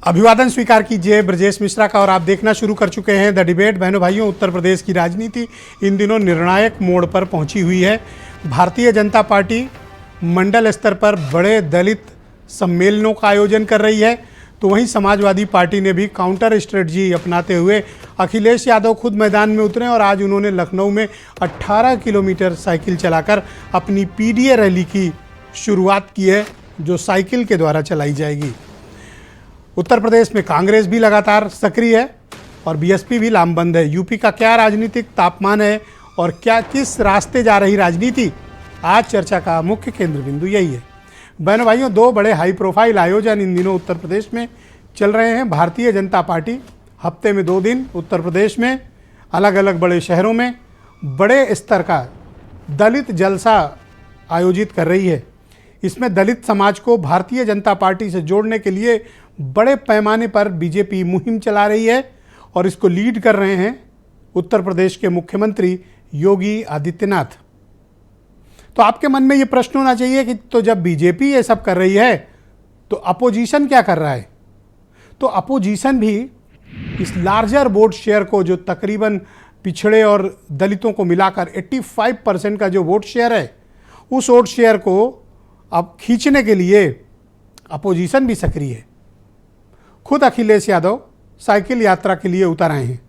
अभिवादन स्वीकार कीजिए ब्रजेश मिश्रा का। और आप देखना शुरू कर चुके हैं द डिबेट। बहनों भाइयों, उत्तर प्रदेश की राजनीति इन दिनों निर्णायक मोड़ पर पहुंची हुई है। भारतीय जनता पार्टी मंडल स्तर पर बड़े दलित सम्मेलनों का आयोजन कर रही है, तो वहीं समाजवादी पार्टी ने भी काउंटर स्ट्रेटजी अपनाते हुए अखिलेश यादव खुद मैदान में उतरे और आज उन्होंने लखनऊ में 18 किलोमीटर साइकिल चलाकर अपनी पीडीए रैली की शुरुआत की है, जो साइकिल के द्वारा चलाई जाएगी। उत्तर प्रदेश में कांग्रेस भी लगातार सक्रिय है और बीएसपी भी लामबंद है। यूपी का क्या राजनीतिक तापमान है और क्या किस रास्ते जा रही राजनीति, आज चर्चा का मुख्य केंद्र बिंदु यही है। बहनों भाइयों, दो बड़े हाई प्रोफाइल आयोजन इन दिनों उत्तर प्रदेश में चल रहे हैं। भारतीय जनता पार्टी हफ्ते में 2 दिन उत्तर प्रदेश में अलग अलग बड़े शहरों में बड़े स्तर का दलित जलसा आयोजित कर रही है। इसमें दलित समाज को भारतीय जनता पार्टी से जोड़ने के लिए बड़े पैमाने पर बीजेपी मुहिम चला रही है और इसको लीड कर रहे हैं उत्तर प्रदेश के मुख्यमंत्री योगी आदित्यनाथ। तो आपके मन में ये प्रश्न होना चाहिए कि तो जब बीजेपी ये सब कर रही है तो अपोजिशन क्या कर रहा है। तो अपोजिशन भी इस लार्जर वोट शेयर को, जो तकरीबन पिछड़े और दलितों को मिलाकर 85% का जो वोट शेयर है, उस वोट शेयर को अब खींचने के लिए अपोजिशन भी सक्रिय है। खुद अखिलेश यादव साइकिल यात्रा के लिए उतर आए हैं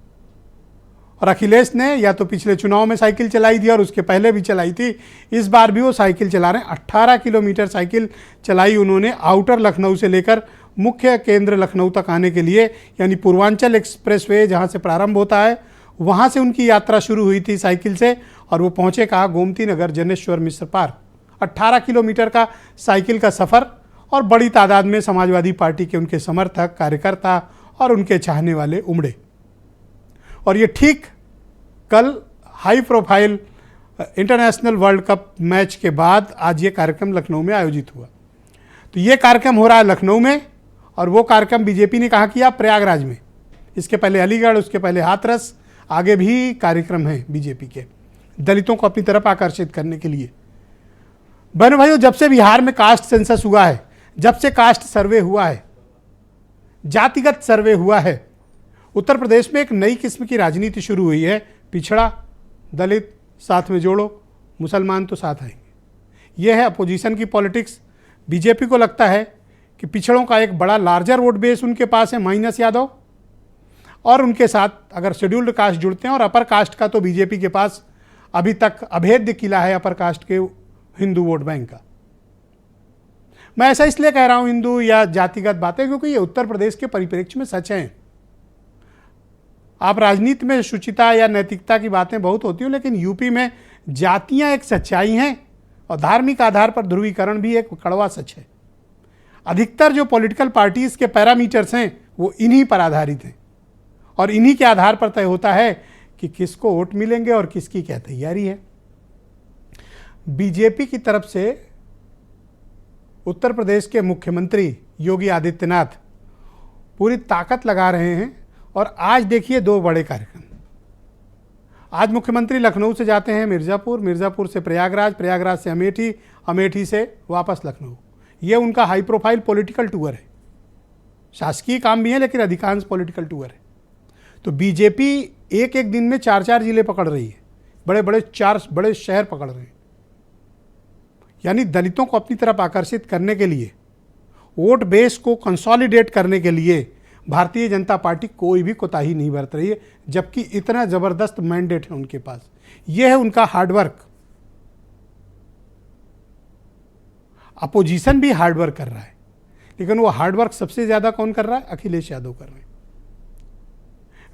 और अखिलेश ने या तो पिछले चुनाव में साइकिल चलाई थी और उसके पहले भी चलाई थी, इस बार भी वो साइकिल चला रहे हैं। 18 किलोमीटर साइकिल चलाई उन्होंने आउटर लखनऊ से लेकर मुख्य केंद्र लखनऊ तक आने के लिए, यानी पूर्वांचल एक्सप्रेसवे जहां से प्रारंभ होता है वहां से उनकी यात्रा शुरू हुई थी साइकिल से और वो पहुंचे कहा गोमती नगर जनेश्वर मिश्र पार्क। 18 किलोमीटर का साइकिल का सफ़र और बड़ी तादाद में समाजवादी पार्टी के उनके समर्थक, कार्यकर्ता और उनके चाहने वाले उमड़े। और ये ठीक कल high profile international world cup match के बाद आज ये कार्यक्रम लखनऊ में आयोजित हुआ। तो ये कार्यक्रम हो रहा है लखनऊ में और वो कार्यक्रम बीजेपी ने कहा किया प्रयागराज में। इसके पहले अलीगढ़, उसके पहले हाथरस, आगे भी कार्यक्रम हैं बीजेपी के दलितों को अपनी तरफ आकर्षित करने के लिए। बहनों भाइयों, जब से बिहार में कास्ट सेंसस हुआ है, जब से कास्ट सर्वे हुआ है, जातिगत सर्वे हुआ है, उत्तर प्रदेश में एक नई किस्म की राजनीति शुरू हुई है। पिछड़ा, दलित साथ में जोड़ो, मुसलमान तो साथ आएंगे। यह है अपोजिशन की पॉलिटिक्स। बीजेपी को लगता है कि पिछड़ों का एक बड़ा लार्जर वोट बेस उनके पास है, माइनस यादव, और उनके साथ अगर शेड्यूल्ड कास्ट जुड़ते हैं, और अपर कास्ट का तो बीजेपी के पास अभी तक अभेद्य किला है अपर कास्ट के हिंदू वोट बैंक का। मैं ऐसा इसलिए कह रहा हूं हिंदू या जातिगत बातें, क्योंकि ये उत्तर प्रदेश के परिप्रेक्ष्य में सच हैं। आप राजनीति में शुचिता या नैतिकता की बातें बहुत होती हैं, लेकिन यूपी में जातियां एक सच्चाई हैं और धार्मिक आधार पर ध्रुवीकरण भी एक कड़वा सच है। अधिकतर जो पॉलिटिकल पार्टीज के पैरामीटर्स हैं वो इन्हीं पर आधारित हैं और इन्हीं के आधार पर तय होता है कि किसको वोट मिलेंगे और किसकी क्या तैयारी है। बीजेपी की तरफ से उत्तर प्रदेश के मुख्यमंत्री योगी आदित्यनाथ पूरी ताकत लगा रहे हैं और आज देखिए 2 बड़े कार्यक्रम। आज मुख्यमंत्री लखनऊ से जाते हैं मिर्ज़ापुर, मिर्ज़ापुर से प्रयागराज, प्रयागराज से अमेठी, अमेठी से वापस लखनऊ। ये उनका हाई प्रोफाइल पॉलिटिकल टूर है। शासकीय काम भी है लेकिन अधिकांश पॉलिटिकल टूर है। तो बीजेपी एक एक दिन में 4-4 जिले पकड़ रही है, बड़े बड़े 4 बड़े शहर पकड़ रहे हैं। यानी दलितों को अपनी तरफ आकर्षित करने के लिए, वोट बेस को कंसोलिडेट करने के लिए भारतीय जनता पार्टी कोई भी कोताही नहीं बरत रही है, जबकि इतना ज़बरदस्त मैंडेट है उनके पास। यह है उनका हार्डवर्क। अपोजिशन भी हार्डवर्क कर रहा है, लेकिन वो हार्डवर्क सबसे ज़्यादा कौन कर रहा है? अखिलेश यादव कर रहे हैं।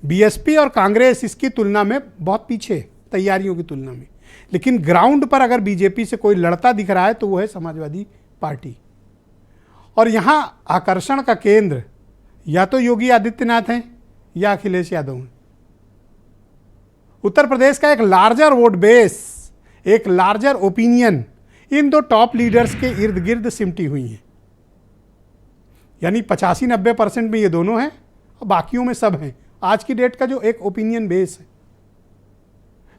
बीएसपी और कांग्रेस इसकी तुलना में बहुत पीछे, तैयारियों की तुलना में। लेकिन ग्राउंड पर अगर बीजेपी से कोई लड़ता दिख रहा है तो वो है समाजवादी पार्टी। और यहां आकर्षण का केंद्र या तो योगी आदित्यनाथ हैं या अखिलेश यादव हैं। उत्तर प्रदेश का एक लार्जर वोट बेस, एक larger opinion in 2 top leaders के इर्द गिर्द सिमटी हुई है। यानी 85-90% में ये दोनों हैं और बाकियों में सब हैं। आज की डेट का जो एक ओपिनियन बेस है।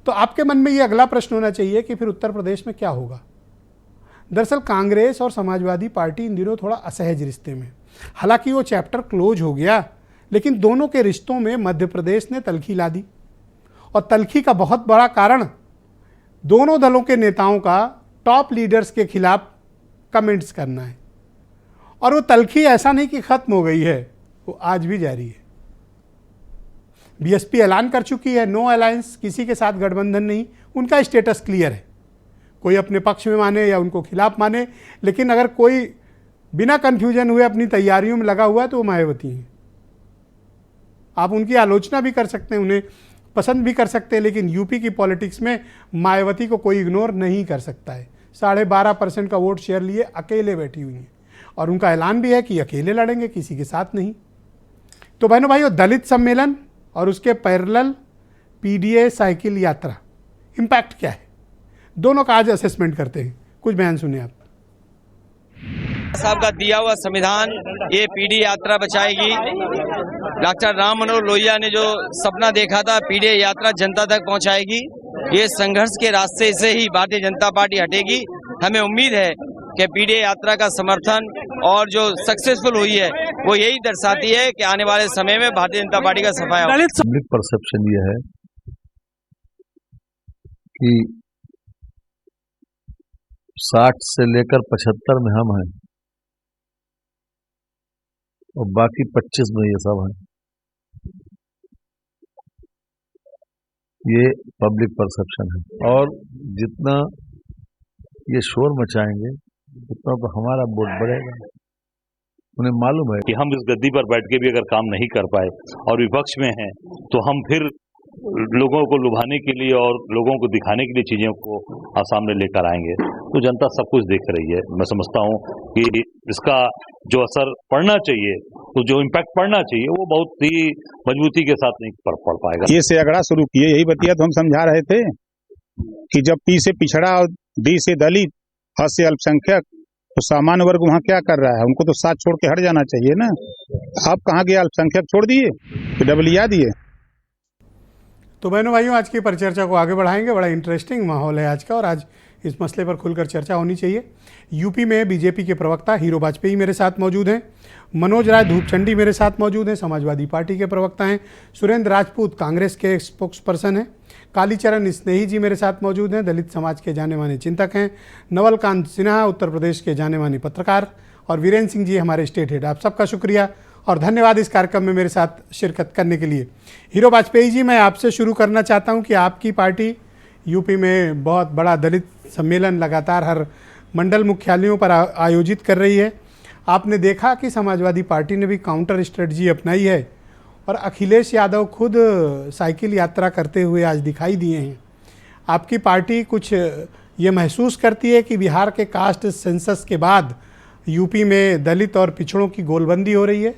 तो आपके मन में ये अगला प्रश्न होना चाहिए कि फिर उत्तर प्रदेश में क्या होगा। दरअसल कांग्रेस और समाजवादी पार्टी इन दिनों थोड़ा असहज रिश्ते में। हालांकि वो चैप्टर क्लोज हो गया, लेकिन दोनों के रिश्तों में मध्य प्रदेश ने तल्खी ला दी। और तल्खी का बहुत बड़ा कारण दोनों दलों के नेताओं का टॉप लीडर्स के खिलाफ कमेंट्स करना है। और वो तल्खी ऐसा नहीं कि खत्म हो गई है, वो आज भी जारी है। बीएसपी ऐलान कर चुकी है नो अलायंस, किसी के साथ गठबंधन नहीं। उनका स्टेटस क्लियर है, कोई अपने पक्ष में माने या उनको खिलाफ माने, लेकिन अगर कोई बिना कंफ्यूजन हुए अपनी तैयारियों में लगा हुआ है तो वो मायावती हैं। आप उनकी आलोचना भी कर सकते हैं, उन्हें पसंद भी कर सकते हैं, लेकिन यूपी की पॉलिटिक्स में मायावती को कोई इग्नोर नहीं कर सकता है। 12.5% का वोट शेयर लिए अकेले बैठी हुई हैं और उनका ऐलान भी है कि अकेले लड़ेंगे, किसी के साथ नहीं। तो बहनों भाइयों, दलित सम्मेलन और उसके पैरेलल पीडीए साइकिल यात्रा, इम्पैक्ट क्या है, दोनों का आज असेसमेंट करते हैं। कुछ बयान सुनिए आप। साहब का दिया हुआ संविधान ये पीडी यात्रा बचाएगी। डॉक्टर राम मनोहर लोहिया ने जो सपना देखा था पीडी यात्रा जनता तक पहुंचाएगी। ये संघर्ष के रास्ते से ही भारतीय जनता पार्टी हटेगी। हमें उम्मीद है कि पीडी यात्रा का समर्थन और जो सक्सेसफुल हुई है वो यही दर्शाती है कि आने वाले समय में भारतीय जनता पार्टी का सफाया होगा। पब्लिक परसेप्शन ये है कि 60 से लेकर 75 में हम हैं और बाकी 25 में ये सब हैं। ये पब्लिक परसेप्शन है और जितना ये शोर मचाएंगे उतना तो हमारा वोट बढ़ेगा। उन्हें मालूम है कि हम इस गद्दी पर बैठ के भी अगर काम नहीं कर पाए और विपक्ष में हैं तो हम फिर लोगों को लुभाने के लिए और लोगों को दिखाने के लिए चीजों को सामने लेकर आएंगे। तो जनता सब कुछ देख रही है। मैं समझता हूं कि इसका जो असर पड़ना चाहिए, तो जो इम्पैक्ट पड़ना चाहिए वो बहुत ही मजबूती के साथ नहीं पड़ पाएगा। ये से अगड़ा शुरू किए, यही बतिया तो हम समझा रहे थे कि जब पी से पिछड़ा और डी से दलित, ह से अल्पसंख्यक, तो सामान्य वर्ग वहाँ क्या कर रहा है? उनको तो साथ छोड़ के हट जाना चाहिए ना। आप कहाँ गए? अल्पसंख्यक छोड़ दिए कि डबलिया दिए? तो बहनों भाइयों, आज की परिचर्चा को आगे बढ़ाएंगे। बड़ा इंटरेस्टिंग माहौल है आज का और आज इस मसले पर खुलकर चर्चा होनी चाहिए। यूपी में बीजेपी के प्रवक्ता हीरो वाजपेयी मेरे साथ मौजूद हैं, मनोज राय धूपचंडी मेरे साथ मौजूद हैं, समाजवादी पार्टी के प्रवक्ता हैं, सुरेंद्र राजपूत कांग्रेस के स्पोक्स पर्सन हैं, कालीचरण स्नेही जी मेरे साथ मौजूद हैं, दलित समाज के जाने माने चिंतक हैं, नवल कांत सिन्हा उत्तर प्रदेश के जाने माने पत्रकार, और वीरेंद्र सिंह जी हमारे स्टेट हेड। आप सबका शुक्रिया और धन्यवाद इस कार्यक्रम में मेरे साथ शिरकत करने के लिए। हीरो वाजपेयी जी, मैं आपसे शुरू करना चाहता हूं कि आपकी पार्टी यूपी में बहुत बड़ा दलित सम्मेलन लगातार हर मंडल मुख्यालयों पर आयोजित कर रही है। आपने देखा कि समाजवादी पार्टी ने भी काउंटर स्ट्रेटजी अपनाई है और अखिलेश यादव खुद साइकिल यात्रा करते हुए आज दिखाई दिए हैं। आपकी पार्टी कुछ ये महसूस करती है कि बिहार के कास्ट सेंसस के बाद यूपी में दलित और पिछड़ों की गोलबंदी हो रही है?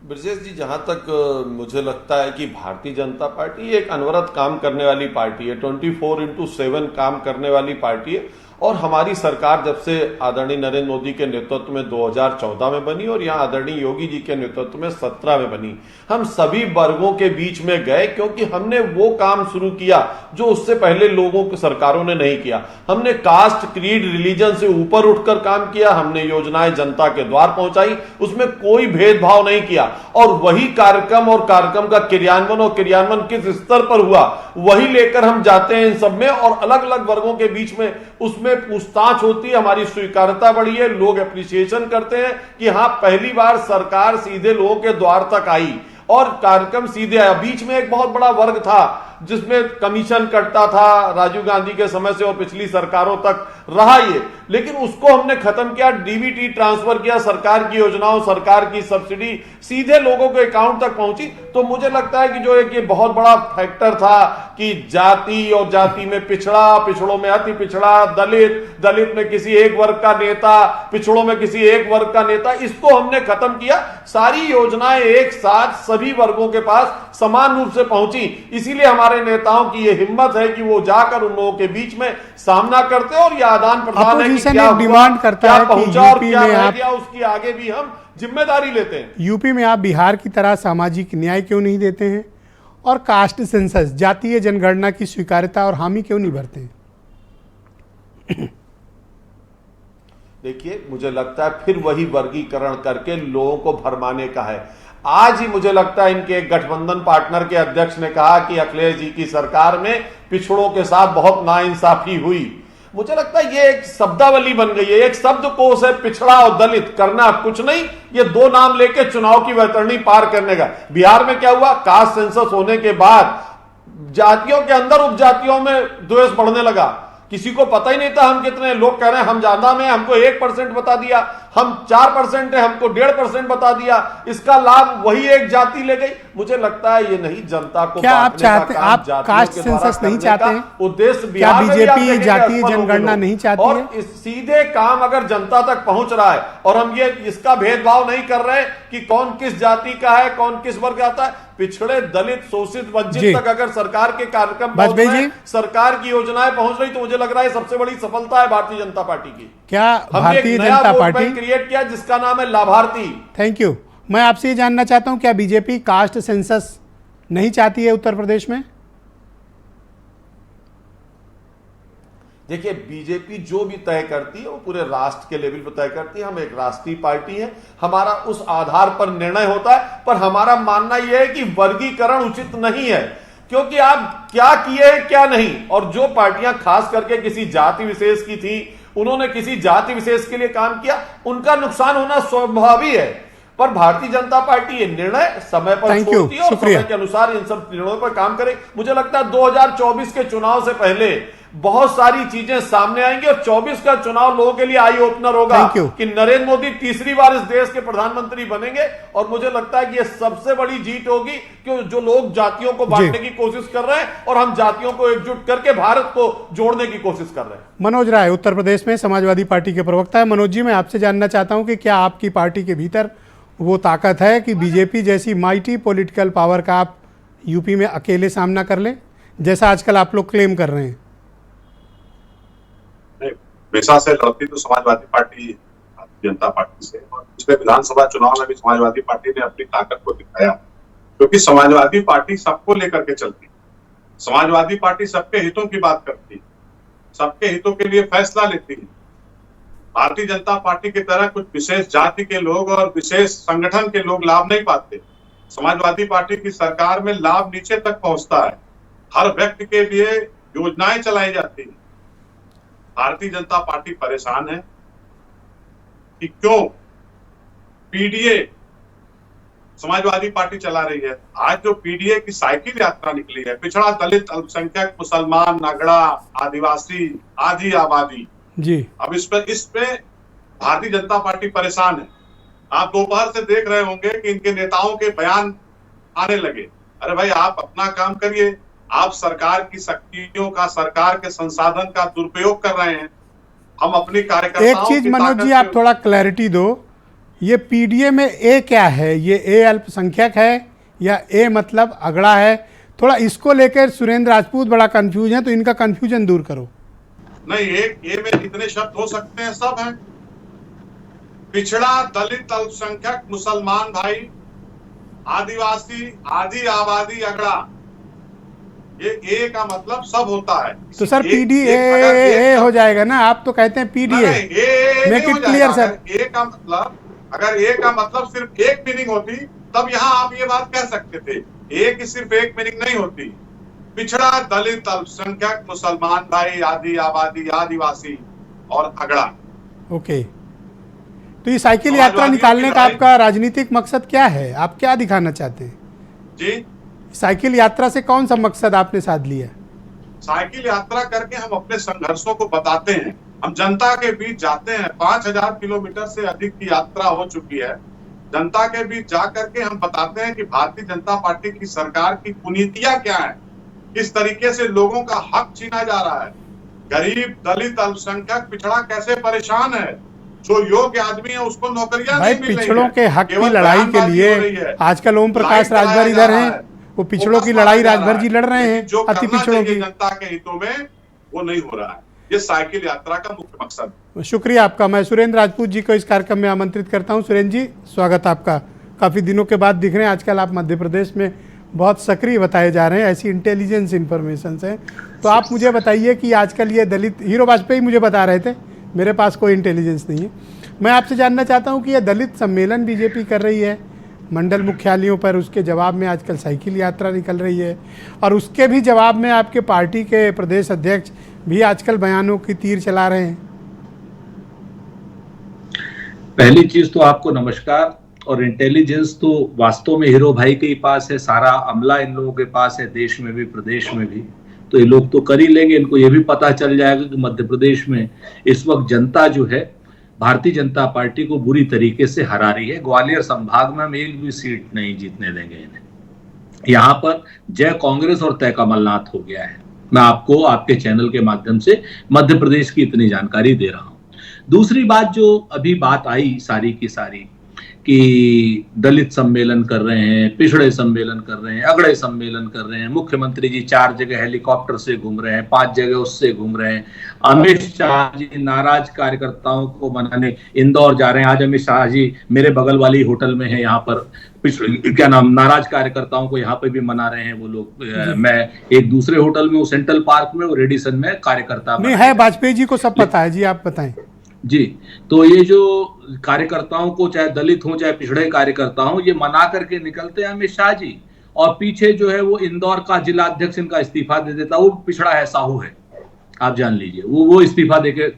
ब्रजेश जी, जहां तक मुझे लगता है कि भारतीय जनता पार्टी एक अनवरत काम करने वाली पार्टी है, 24/7 काम करने वाली पार्टी है। और हमारी सरकार जब से आदरणीय नरेंद्र मोदी के नेतृत्व में 2014 में बनी और यहाँ आदरणीय योगी जी के नेतृत्व में 17 में बनी, हम सभी वर्गों के बीच में गए, क्योंकि हमने वो काम शुरू किया जो उससे पहले लोगों की सरकारों ने नहीं किया। हमने कास्ट, क्रीड, रिलीजन से ऊपर उठकर काम किया। हमने योजनाएं जनता के द्वार पहुंचाई, उसमें कोई भेदभाव नहीं किया। और वही कार्यक्रम और कार्यक्रम का क्रियान्वयन और क्रियान्वयन किस स्तर पर हुआ वही लेकर हम जाते हैं इन सब में। और अलग अलग वर्गों के बीच में उसमें पूछताछ होती है, हमारी स्वीकार्यता बढ़ी है, लोग अप्रिसिएशन करते हैं कि हाँ, पहली बार सरकार सीधे लोगों के द्वार तक आई और कार्यक्रम सीधे आया। बीच में एक बहुत बड़ा वर्ग था जिसमें कमीशन कटता था राजीव गांधी के समय से और पिछली सरकारों तक रहा ये, लेकिन उसको हमने खत्म किया, डीबीटी ट्रांसफर किया, सरकार की योजनाओं, सरकार की सब्सिडी सीधे लोगों के अकाउंट तक पहुंची। तो मुझे लगता है कि जो एक ये बहुत बड़ा फैक्टर था कि जाति और जाति में पिछड़ा, पिछड़ों में अति पिछड़ा, दलित, दलित में किसी एक वर्ग का नेता, पिछड़ों में किसी एक वर्ग का नेता, इसको हमने खत्म किया। सारी योजनाएं एक साथ सभी वर्गों के पास समान रूप से पहुंची। इसीलिए हमारे नेताओं की यह हिम्मत है कि वो जाकर उन लोगों के बीच में सामना करते और यह आदान प्रदान है कि क्या डिमांड करता है कि यूपी में आप, उसकी आगे भी हम जिम्मेदारी लेते हैं। यूपी में आप बिहार की तरह सामाजिक न्याय क्यों नहीं देते हैं और कास्ट सेंसस, जातीय जनगणना की स्वीकार्यता और हामी क्यों नहीं भरते हैं? देखिए, मुझे लगता है फिर वही वर्गीकरण करके लोगों को भरमाने का है। आज ही मुझे लगता है इनके एक गठबंधन पार्टनर के अध्यक्ष ने कहा कि अखिलेश जी की सरकार में पिछड़ों के साथ बहुत नाइंसाफी हुई। मुझे लगता है ये एक शब्दावली बन गई है, एक शब्दकोश है, पिछड़ा और दलित, करना कुछ नहीं, ये दो नाम लेके चुनाव की वैतरणी पार करने का। बिहार में क्या हुआ, कास्ट सेंसस होने के बाद जातियों के अंदर उपजातियों में द्वेष बढ़ने लगा। किसी को पता ही नहीं था हम कितने, लोग कह रहे हैं हम ज्यादा में, हमको 1% बता दिया, हम 4% है, हमको 1.5% बता दिया। इसका लाभ वही एक जाति ले गई। मुझे लगता है ये नहीं, जनता को क्या आप चाहते, आप कास्ट सेंसस नहीं चाहते हैं? उद्देश्य क्या बिहार में बीजेपी जातीय जनगणना नहीं चाहती है? और सीधे काम अगर जनता तक पहुंच रहा है और हम ये इसका भेदभाव नहीं कर रहे कि कौन किस जाति का है, कौन किस वर्ग आता है, पिछड़े, दलित, शोषित, वंचित तक अगर सरकार के कार्यक्रम पहुंच रहे, सरकार की योजनाएं पहुंच रही, तो मुझे लग रहा है सबसे बड़ी सफलता है भारतीय जनता पार्टी की। क्या भारतीय जनता पार्टी क्रिएट किया जिसका नाम है लाभार्थी। Thank you. मैं आपसे ये जानना चाहता हूं, क्या बीजेपी कास्ट सेंसस नहीं चाहती है उत्तर प्रदेश में? देखिए, बीजेपी जो भी तय करती है वो पूरे राष्ट्र के लेवल पर तय करती है। हम एक राष्ट्रीय पार्टी है, हमारा उस आधार पर निर्णय होता है। पर हमारा मानना यह है कि वर्गीकरण उचित नहीं है, क्योंकि आप क्या किए क्या नहीं। और जो पार्टियां खास करके किसी जाति विशेष की थी, उन्होंने किसी जाति विशेष के लिए काम किया, उनका नुकसान होना स्वाभाविक है। पर भारतीय जनता पार्टी ये निर्णय समय पर छोड़ती है और समय के अनुसार इन सब निर्णयों पर काम करे। मुझे लगता है 2024 के चुनाव से पहले बहुत सारी चीजें सामने आएंगी और 24 का चुनाव लोगों के लिए आई ओपनर होगा कि नरेंद्र मोदी तीसरी बार इस देश के प्रधानमंत्री बनेंगे। और मुझे लगता है कि यह सबसे बड़ी जीत होगी कि जो लोग जातियों को बांटने की कोशिश कर रहे हैं और हम जातियों को एकजुट करके भारत को जोड़ने की कोशिश कर रहे हैं। मनोज राय उत्तर प्रदेश में समाजवादी पार्टी के प्रवक्ता है। मनोज जी, मैं आपसे जानना चाहता हूं कि क्या आपकी पार्टी के भीतर वो ताकत है कि बीजेपी जैसी माइटी पॉलिटिकल पावर का आप यूपी में अकेले सामना कर ले, जैसा आजकल आप लोग क्लेम कर रहे हैं? हमेशा से लड़ती तो समाजवादी पार्टी भारतीय जनता पार्टी से, और पिछले विधानसभा चुनाव में भी समाजवादी पार्टी ने अपनी ताकत को दिखाया, क्योंकि समाजवादी पार्टी सबको लेकर के चलती है। समाजवादी पार्टी सबके हितों की बात करती है, सबके हितों के लिए फैसला लेती है। भारतीय जनता पार्टी की तरह कुछ विशेष जाति के लोग और विशेष संगठन के लोग लाभ नहीं पाते। समाजवादी पार्टी की सरकार में लाभ नीचे तक पहुंचता है, हर व्यक्ति के लिए योजनाएं चलाई जाती है। भारतीय जनता पार्टी परेशान है कि क्यों पीडीए समाजवादी पार्टी चला रही है। आज जो पीडीए की साइकिल यात्रा निकली है, पिछड़ा, दलित, अल्पसंख्यक, मुसलमान, नगड़ा, आदिवासी, आधी आबादी जी, अब इस पे भारतीय जनता पार्टी परेशान है। आप दोपहर से देख रहे होंगे कि इनके नेताओं के बयान आने लगे। अरे भाई, आप अपना काम करिए। आप सरकार की शक्तियों का, सरकार के संसाधन का दुरुपयोग कर रहे हैं। हम अपनी कार्यकर्ताओं एक चीज मनोज जी, आप थोड़ा क्लैरिटी दो, ये पीडीए में ए क्या है? ये ए अल्पसंख्यक है या ए मतलब अगड़ा है? थोड़ा इसको लेकर सुरेंद्र राजपूत बड़ा कंफ्यूज है, तो इनका कंफ्यूजन दूर करो। नहीं, एक ए में कितने शब्द हो सकते हैं? सब हैं। पिछड़ा, दलित, अल्पसंख्यक, मुसलमान भाई, आदिवासी, आधी आबादी, अगड़ा, ये ए का मतलब सब होता है। तो सर पीडीए हो जाएगा ना? आप तो कहते हैं PDA. Make it clear sir. A का मतलब, अगर ए का मतलब सिर्फ एक मीनिंग होती तब यहाँ आप ये बात कह सकते थे। ए की सिर्फ एक मीनिंग नहीं होती। पिछड़ा, दलित, अल्पसंख्यक, मुसलमान भाई, आधी आबादी, आदिवासी और अगड़ा। ओके, तो ये साइकिल यात्रा निकालने का आपका राजनीतिक मकसद क्या है? आप क्या दिखाना चाहते हैं जी? साइकिल यात्रा से कौन सा मकसद आपने साध लिया? साइकिल यात्रा करके हम अपने संघर्षों को बताते हैं। हम जनता के बीच जाते हैं। 5000 किलोमीटर से अधिक की यात्रा हो चुकी है। जनता के बीच जा करके हम बताते हैं कि भारतीय जनता पार्टी की सरकार की कुनीतियां क्या है, किस तरीके से लोगों का हक छीना जा रहा है। गरीब, दलित, अल्पसंख्यक, पिछड़ा कैसे परेशान है। जो योग्य आदमी है उसको नौकरियां नहीं मिल रही है। पिछड़ों के हक की लड़ाई के लिए आजकल ओम प्रकाश राजभर इधर हैं, वो पिछड़ों की लड़ाई राजभर जी लड़ रहे हैं। जो अति पिछड़ों की जनता के हितों में वो नहीं हो रहा है। ये साइकिल यात्रा का मुख्य मकसद है। शुक्रिया आपका। मैं सुरेंद्र राजपूत जी को इस कार्यक्रम में आमंत्रित करता हूं। सुरेंद्र जी, स्वागत आपका। काफी दिनों के बाद दिख रहे हैं। आजकल आप मध्य प्रदेश में बहुत सक्रिय बताए जा रहे हैं, ऐसी इंटेलिजेंस इन्फॉर्मेशन है। तो आप मुझे बताइए कि आजकल ये दलित, हीरो वाजपेयी मुझे बता रहे थे मेरे पास कोई इंटेलिजेंस नहीं है। मैं आपसे जानना चाहता हूं कि यह दलित सम्मेलन बीजेपी कर रही है मंडल मुख्यालयों पर, उसके जवाब में आजकल साइकिल यात्रा निकल रही है, और उसके भी जवाब में आपके पार्टी के प्रदेश अध्यक्ष भी आजकल बयानों की तीर चला रहे हैं। पहली चीज तो आपको नमस्कार। और इंटेलिजेंस तो वास्तव में हीरो भाई के ही पास है, सारा अमला इन लोगों के पास है, देश में भी प्रदेश में भी। तो ये लोग तो कर ही लेंगे। इनको ये भी पता चल जाएगा कि मध्य प्रदेश में इस वक्त जनता जो है भारतीय जनता पार्टी को बुरी तरीके से हरा रही है। ग्वालियर संभाग में हम एक भी सीट नहीं जीतने देंगे इन्हें। यहाँ पर जय कांग्रेस और तय कमलनाथ हो गया है। मैं आपको आपके चैनल के माध्यम से मध्य प्रदेश की इतनी जानकारी दे रहा हूं। दूसरी बात जो अभी बात आई सारी की सारी कि दलित सम्मेलन कर रहे हैं, पिछड़े सम्मेलन कर रहे हैं, अगड़े सम्मेलन कर रहे हैं, मुख्यमंत्री जी 4 जगह हेलीकॉप्टर से घूम रहे हैं, 5 जगह उससे घूम रहे हैं, अमित शाह जी नाराज कार्यकर्ताओं को मनाने इंदौर जा रहे हैं। आज अमित शाह जी मेरे बगल वाली होटल में है, यहाँ पर क्या नाम नाराज कार्यकर्ताओं को यहाँ पे भी मना रहे हैं वो लोग। मैं एक दूसरे होटल में हूँ, सेंट्रल पार्क में, वो रेडिसन में कार्यकर्ता नहीं है। वाजपेयी जी को सब पता है जी, आप बताएं जी। तो ये जो कार्यकर्ताओं को, चाहे दलित हो चाहे पिछड़े कार्यकर्ता हो, ये मना करके निकलते हैं अमित शाह जी, और पीछे जो है वो इंदौर का जिला अध्यक्ष इनका इस्तीफा दे देता, वो पिछड़ा है, साहू है, आप जान लीजिए, वो इस्तीफा देके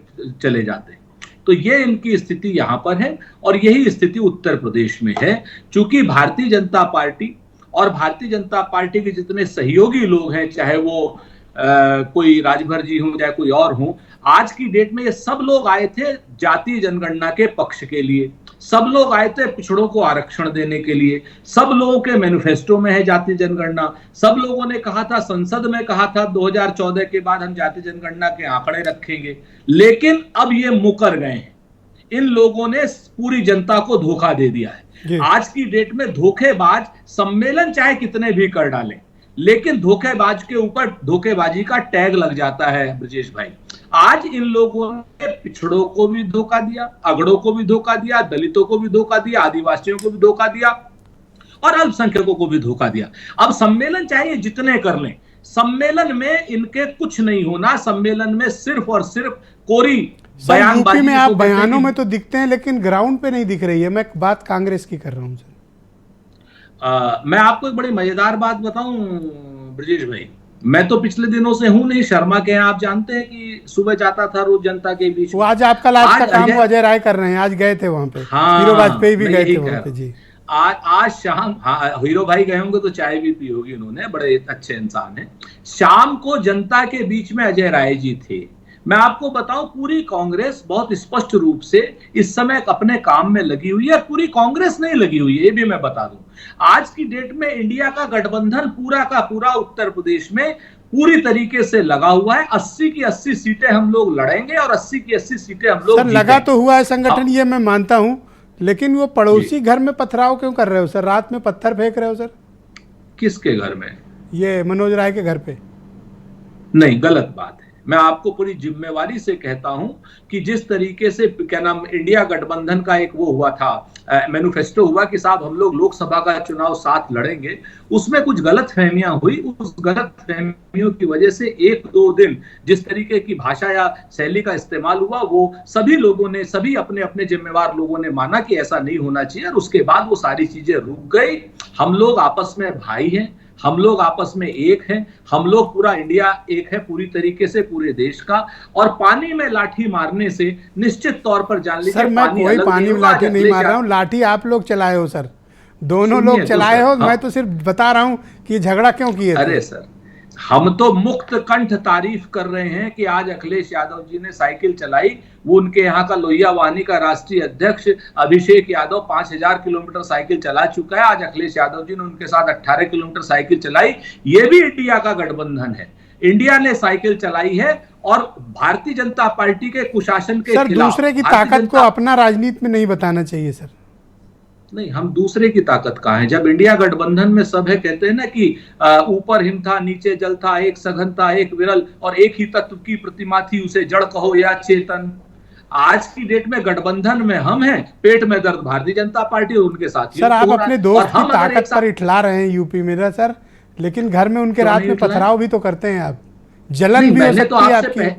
चले जाते हैं। तो ये इनकी स्थिति यहाँ पर है, और यही स्थिति उत्तर प्रदेश में है। चूंकि भारतीय जनता पार्टी और भारतीय जनता पार्टी के जितने सहयोगी लोग हैं, चाहे वो कोई राजभर जी हों चाहे कोई और हों, आज की डेट में ये सब लोग आए थे जातीय जनगणना के पक्ष के लिए, सब लोग आए थे पिछड़ों को आरक्षण देने के लिए, सब लोगों के मैनिफेस्टो में है जातीय जनगणना। सब लोगों ने कहा था, संसद में कहा था 2014 के बाद हम जातीय जनगणना के आंकड़े रखेंगे, लेकिन अब ये मुकर गए हैं। इन लोगों ने पूरी जनता को धोखा दे दिया है। आज की डेट में धोखेबाज सम्मेलन चाहे कितने भी कर डालें, लेकिन धोखेबाज के ऊपर धोखेबाजी का टैग लग जाता है ब्रजेश भाई। आज इन लोगों ने पिछड़ों को भी धोखा दिया, अगड़ों को भी धोखा दिया, दलितों को भी धोखा दिया, आदिवासियों को भी धोखा दिया, और अल्पसंख्यकों को भी धोखा दिया। अब सम्मेलन चाहिए जितने कर लें, सम्मेलन में इनके कुछ नहीं होना। सम्मेलन में सिर्फ और सिर्फ कोरी बयानबाजी। यूपी में आप बयानों में तो दिखते हैं, लेकिन ग्राउंड पे नहीं दिख रही है। मैं बात कांग्रेस की कर रहा हूं सर। मैं आपको एक बड़ी मजेदार बात बताऊं ब्रजेश भाई, मैं तो पिछले दिनों से हूं नहीं शर्मा के यहाँ। आप जानते हैं कि सुबह जाता था रोज जनता के बीच। वो आज आपका लास्ट का काम वो अजय राय कर रहे हैं, आज गए थे वहां पे। हीरो वाजपेयी भी गए थे वहां पे जी। आज शाम, हाँ हीरो भाई गए होंगे तो चाय भी पी होगी उन्होंने, बड़े अच्छे इंसान हैं। शाम को जनता के बीच में अजय राय जी थे। मैं आपको बताऊं, पूरी कांग्रेस बहुत स्पष्ट रूप से इस समय अपने काम में लगी हुई है। पूरी कांग्रेस नहीं लगी हुई है, ये भी मैं बता दूं। आज की डेट में इंडिया का गठबंधन पूरा का पूरा उत्तर प्रदेश में पूरी तरीके से लगा हुआ है। 80 की 80 सीटें हम लोग लड़ेंगे और 80 की 80 सीटें हम लोग जीतेंगे। लगा तो हुआ है संगठन, ये मैं मानता हूं, लेकिन वो पड़ोसी घर में पथराव क्यों कर रहे हो सर? रात में पत्थर फेंक रहे हो सर? किसके घर में? ये मनोज राय के घर पे। नहीं, गलत बात है। मैं आपको पूरी जिम्मेवारी से कहता हूं कि जिस तरीके से क्या नाम इंडिया गठबंधन का एक वो हुआ था, मैनिफेस्टो हुआ कि साहब हम लोग लोकसभा का चुनाव साथ लड़ेंगे, उसमें कुछ गलतफहमियां हुई। उस गलतफहमियों की वजह से 1-2 दिन जिस तरीके की भाषा या शैली का इस्तेमाल हुआ, वो सभी लोगों ने, सभी अपने अपने जिम्मेवार लोगों ने माना कि ऐसा नहीं होना चाहिए, और उसके बाद वो सारी चीजें रुक गई। हम लोग आपस में भाई हैं, हम लोग आपस में एक हैं, हम लोग पूरा इंडिया एक है पूरी तरीके से, पूरे देश का। और पानी में लाठी मारने से निश्चित तौर पर जान लीजिए, सर मैं कोई पानी में लाठी नहीं मार रहा हूं, लाठी आप लोग चलाए हो सर, दोनों लोग चलाए हो। मैं तो सिर्फ बता रहा हूं कि झगड़ा क्यों किए। अरे सर, हम तो मुक्त कंठ तारीफ कर रहे हैं कि आज अखिलेश यादव जी ने साइकिल चलाई। वो उनके यहाँ का लोहिया वाहिनी का राष्ट्रीय अध्यक्ष अभिषेक यादव 5000 किलोमीटर साइकिल चला चुका है। आज अखिलेश यादव जी ने उनके साथ 18 किलोमीटर साइकिल चलाई। ये भी इंडिया का गठबंधन है, इंडिया ने साइकिल चलाई है। और भारतीय जनता पार्टी के कुशासन के खिलाफ दूसरे की ताकत को अपना राजनीति में नहीं बताना चाहिए सर। नहीं, हम दूसरे की ताकत कहाँ है? जब इंडिया गठबंधन में सब है, कहते हैं ना कि ऊपर हिम था नीचे जल था, एक सघन था एक विरल, और एक ही तत्व की प्रतिमा थी, उसे जड़ कहो या चेतन। आज की डेट में गठबंधन में हम हैं, पेट में दर्द भारतीय जनता पार्टी और उनके साथ। सर आप अपने दोस्त की ताकत पर इठला रहे हैं यूपी में ना सर, लेकिन घर में उनके रात में पथराव भी तो करते हैं आप, जलन भी हो सकती है आपकी।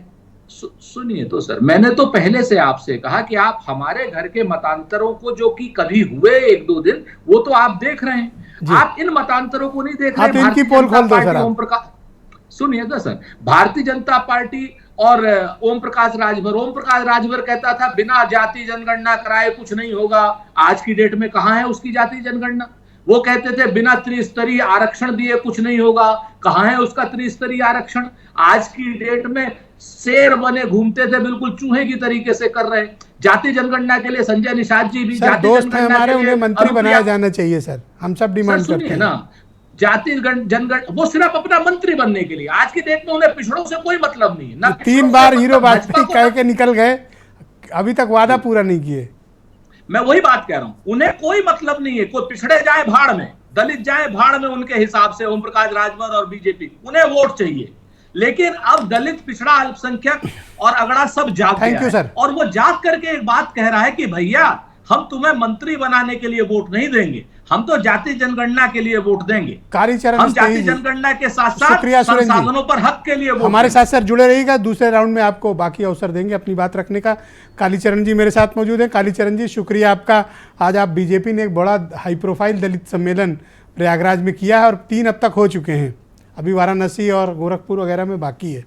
सुनिए तो सर, मैंने तो पहले से आपसे कहा कि आप हमारे घर के मतांतरों को जो कि कभी हुए 1-2 दिन, वो तो आप देख रहे हैं। आप इन मतांतरों को नहीं देख रहे। तो इनकी पोल खोल दो सर। ओम प्रकाश, सुनिए तो सर, भारतीय जनता पार्टी और ओम प्रकाश राजभर कहता था बिना जाति जनगणना कराए कुछ नहीं होगा। आज की डेट में कहां है उसकी जाति जनगणना? वो कहते थे बिना त्रिस्तरीय आरक्षण दिए कुछ नहीं होगा। कहां है उसका त्रिस्तरीय आरक्षण? आज की डेट में शेर बने घूमते थे, बिल्कुल चूहे की तरीके से कर रहे। जाति जनगणना के लिए संजय निषाद जी भी सर दोस्त हैं हमारे, उन्हें मंत्री बनाया जाना चाहिए सर, हम सब डिमांड करते हैं ना। जाति जनगणना वो सिर्फ अपना मंत्री बनने के लिए, आज की डेट में उन्हें पिछड़ों से कोई मतलब नहीं है। 3 बार हीरो वाजपेयी कह के निकल गए, अभी तक वादा पूरा नहीं किए। मैं वही बात कह रहा हूं, उन्हें कोई मतलब नहीं है। कोई पिछड़े जाए भाड़ में, दलित जाए भाड़ में, उनके हिसाब से ओम प्रकाश राजभर और बीजेपी, उन्हें वोट चाहिए। लेकिन अब दलित, पिछड़ा, अल्पसंख्यक और अगड़ा सब जाग गया है। और वो जाग करके एक बात कह रहा है कि भैया हम तुम्हें मंत्री बनाने के लिए वोट नहीं देंगे, हम तो जाति जनगणना के लिए वोट देंगे। हम जाति जनगणना के साथ साथ संसाधनों पर हक के लिए वोट हमारे साथ सर जुड़े रहिएगा। दूसरे राउंड में आपको बाकी अवसर देंगे अपनी बात रखने का। कालीचरण जी मेरे साथ मौजूद हैं। कालीचरण जी शुक्रिया आपका। आज आप बीजेपी ने एक बड़ा हाई प्रोफाइल दलित सम्मेलन प्रयागराज में किया है और 3 अब तक हो चुके हैं, अभी वाराणसी और गोरखपुर वगैरह में बाकी है।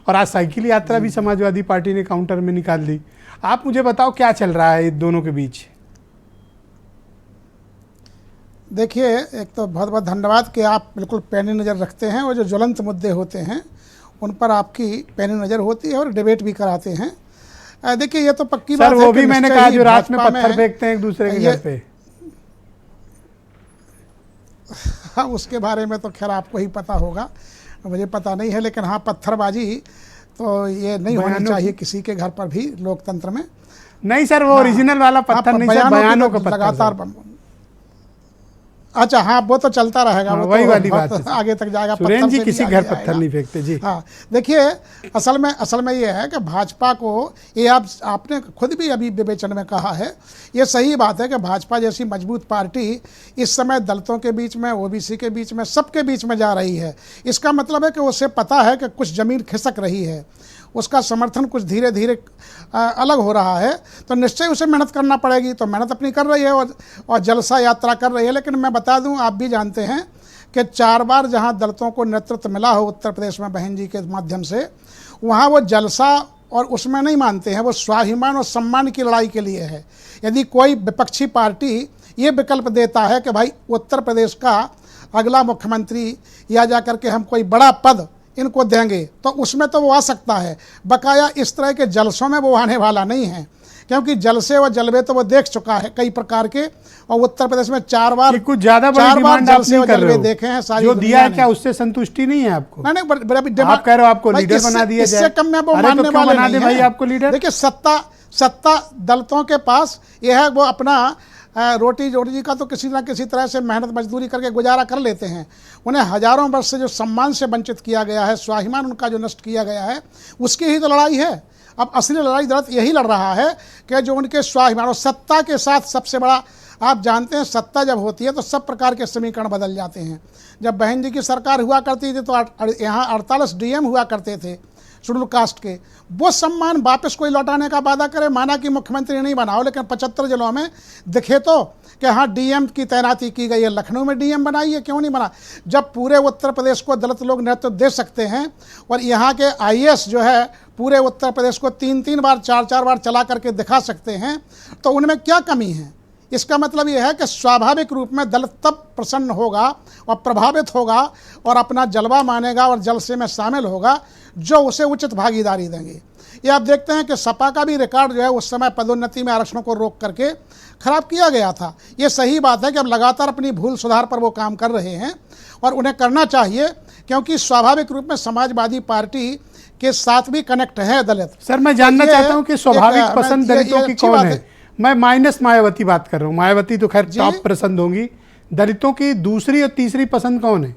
और आज साइकिल यात्रा भी समाजवादी पार्टी ने काउंटर में निकाल दी। आप मुझे बताओ क्या चल रहा है इन दोनों के बीच? देखिए, एक तो बहुत बहुत धन्यवाद कि आप बिल्कुल पैनी नज़र रखते हैं और जो ज्वलंत मुद्दे होते हैं उन पर आपकी पैनी नज़र होती है और डिबेट भी कराते हैं। देखिए, ये तो पक्की बात है वो भी मैंने कहा जो रात में पत्थर फेंकते हैं एक दूसरे के घर पे। हाँ, उसके बारे में तो खैर आपको ही पता होगा, मुझे पता नहीं है। लेकिन हाँ, पत्थरबाजी तो ये नहीं होनी चाहिए किसी के घर पर भी लोकतंत्र में। नहीं सर, वो ओरिजिनल वाला पत्थर नहीं सर, बयानों का पत्थर लगातार। अच्छा हाँ, वो तो चलता रहेगा। वो वही तो वाली बात है, आगे तक जाएगा। सुरेंद्र जी किसी घर पत्थर नहीं फेंकते जी। हाँ, देखिए, असल में ये है कि भाजपा को, ये आपने खुद भी अभी विवेचन में कहा है, ये सही बात है कि भाजपा जैसी मजबूत पार्टी इस समय दलितों के बीच में, ओबीसी के बीच में, सबके बीच में जा रही है। इसका मतलब है कि उसे पता है कि कुछ जमीन खिसक रही है, उसका समर्थन कुछ धीरे धीरे अलग हो रहा है, तो निश्चय उसे मेहनत करना पड़ेगी। तो मेहनत अपनी कर रही है और जलसा यात्रा कर रही है। लेकिन मैं बता दूं, आप भी जानते हैं कि 4 बार जहां दलितों को नेतृत्व मिला हो उत्तर प्रदेश में बहन जी के माध्यम से, वहां वो जलसा और उसमें नहीं मानते हैं, वो स्वाभिमान और सम्मान की लड़ाई के लिए है। यदि कोई विपक्षी पार्टी ये विकल्प देता है कि भाई उत्तर प्रदेश का अगला मुख्यमंत्री या जा करके हम कोई बड़ा पद इनको देंगे, तो उसमें तो वो आ सकता है। बकाया इस तरह के जलसों में वो आने वाला नहीं है, क्योंकि जलसे व जलवे तो वो देख चुका है कई प्रकार के। और उत्तर प्रदेश में 4 बार कुछ ज्यादा जलसे व जलवे देखे हैं। सारी जो दिया है क्या उससे संतुष्टि नहीं है आपको? नहीं, आप कह रहे हो आपको लीडर बना दिया जाए, इससे कम में वो मानने वाले नहीं है भाई आपको लीडर। देखिए, सत्ता दलितों के पास यह है, वो अपना रोटी का तो किसी न किसी तरह से मेहनत मजदूरी करके गुजारा कर लेते हैं। उन्हें हजारों वर्ष से जो सम्मान से वंचित किया गया है, स्वाभिमान उनका जो नष्ट किया गया है, उसकी ही तो लड़ाई है। अब असली लड़ाई दलित यही लड़ रहा है कि जो उनके स्वाभिमान और सत्ता के साथ सबसे बड़ा, आप जानते हैं सत्ता जब होती है तो सब प्रकार के समीकरण बदल जाते हैं। जब बहन जी की सरकार हुआ करती थी तो यहाँ 48 डीएम हुआ करते थे शेड्यूल कास्ट के, वो सम्मान वापस कोई लौटाने का वादा करे। माना कि मुख्यमंत्री नहीं बनाओ, लेकिन 75 जिलों में दिखे तो कि हाँ डीएम की तैनाती की गई है। लखनऊ में डीएम बनाई है, क्यों नहीं बना? जब पूरे उत्तर प्रदेश को दलित लोग नेतृत्व दे सकते हैं और यहाँ के आईएएस जो है पूरे उत्तर प्रदेश को 3-3 बार 4-4 बार चला करके दिखा सकते हैं, तो उनमें क्या कमी है? इसका मतलब यह है कि स्वाभाविक रूप में दलित तब प्रसन्न होगा और प्रभावित होगा और अपना जलवा मानेगा और जलसे में शामिल होगा जो उसे उचित भागीदारी देंगे। ये आप देखते हैं कि सपा का भी रिकॉर्ड जो है उस समय पदोन्नति में आरक्षणों को रोक करके खराब किया गया था। ये सही बात है कि अब लगातार अपनी भूल सुधार पर वो काम कर रहे हैं और उन्हें करना चाहिए, क्योंकि स्वाभाविक रूप में समाजवादी पार्टी के साथ भी कनेक्ट है दलित। सर, मैं जानना चाहता हूँ कि स्वाभाविक पसंद दलितों की कौन है? मैं माइनस मायावती बात कर रहा हूँ। मायावती तो खैर टॉप पसंद होंगी, दलितों की दूसरी और तीसरी पसंद कौन है?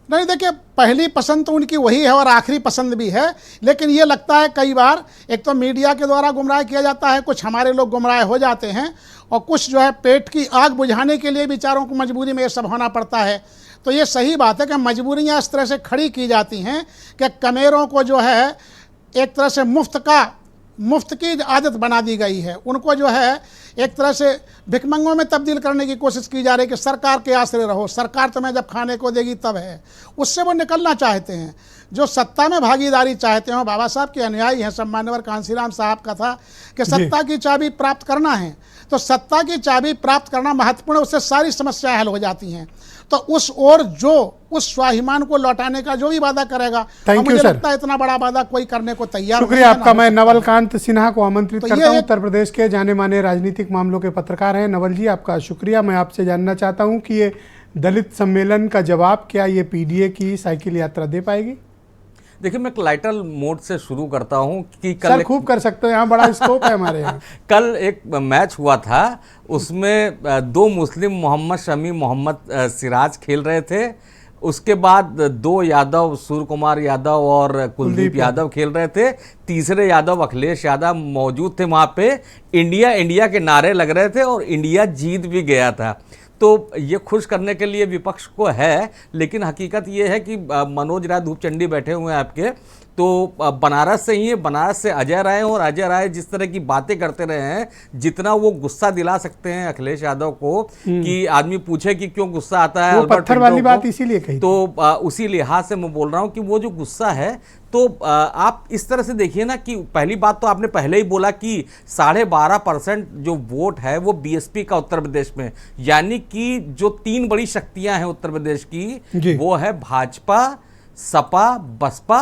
नहीं, देखिए, पहली पसंद तो उनकी वही है और आखिरी पसंद भी है, लेकिन ये लगता है कई बार एक तो मीडिया के द्वारा गुमराह किया जाता है, कुछ हमारे लोग गुमराह हो जाते हैं, और कुछ जो है पेट की आग बुझाने के लिए बेचारों को मजबूरी में ये सब होना पड़ता है। तो ये सही बात है कि मजबूरियाँ इस तरह से खड़ी की जाती हैं कि कमेरों को जो है एक तरह से मुफ्त की आदत बना दी गई है। उनको जो है एक तरह से भिखमंगों में तब्दील करने की कोशिश की जा रही है कि सरकार के आश्रय रहो, सरकार तुम्हें जब खाने को देगी तब है। उससे वो निकलना चाहते हैं। जो सत्ता में भागीदारी चाहते हो, बाबा साहब के अनुयायी हैं, सब मान्यवर कांसीराम साहब का था कि सत्ता की चाबी प्राप्त करना है, तो सत्ता की चाबी प्राप्त करना महत्वपूर्ण है, उससे सारी समस्याएं हल हो जाती हैं। तो उस ओर जो उस स्वाभिमान को लौटाने का जो भी वादा करेगा, मुझे लगता है इतना बड़ा वादा कोई करने को तैयार नहीं है। शुक्रिया आपका। मैं नवल कांत सिन्हा को आमंत्रित करता हूं। उत्तर प्रदेश के जाने माने राजनीतिक मामलों के पत्रकार हैं। नवल जी, आपका शुक्रिया। मैं आपसे जानना चाहता हूं कि ये दलित सम्मेलन का जवाब क्या ये पीडीए की साइकिल यात्रा दे पाएगी? देखिए, मैं एक लाइटर मोड से शुरू करता हूं कि कल खूब कर सकते हो, यहाँ बड़ा स्कोप है हमारे यहाँ। कल एक मैच हुआ था, उसमें दो मुस्लिम मोहम्मद शमी मोहम्मद सिराज खेल रहे थे। उसके बाद दो यादव, सूर्य कुमार यादव और कुलदीप यादव खेल रहे थे। तीसरे यादव अखिलेश यादव मौजूद थे वहाँ पे। इंडिया इंडिया के नारे लग रहे थे और इंडिया जीत भी गया था। तो ये खुश करने के लिए विपक्ष को है, लेकिन हकीकत ये है कि मनोज राय धूपचंडी बैठे हुए हैं आपके, तो बनारस से ही है, बनारस से अजय राय, और अजय राय जिस तरह की बातें करते रहे हैं, जितना वो गुस्सा दिला सकते हैं अखिलेश यादव को कि आदमी पूछे कि क्यों गुस्सा आता है, वो पत्थर वाली बात इसीलिए कही। तो उसी लिहाज से मैं बोल रहा हूँ कि वो जो गुस्सा है, तो आप इस तरह से देखिए ना कि पहली बात तो आपने पहले ही बोला कि 12.5% जो वोट है वो बीएसपी का उत्तर प्रदेश में, यानी कि जो तीन बड़ी शक्तियां हैं उत्तर प्रदेश की, वो है भाजपा, सपा, बसपा,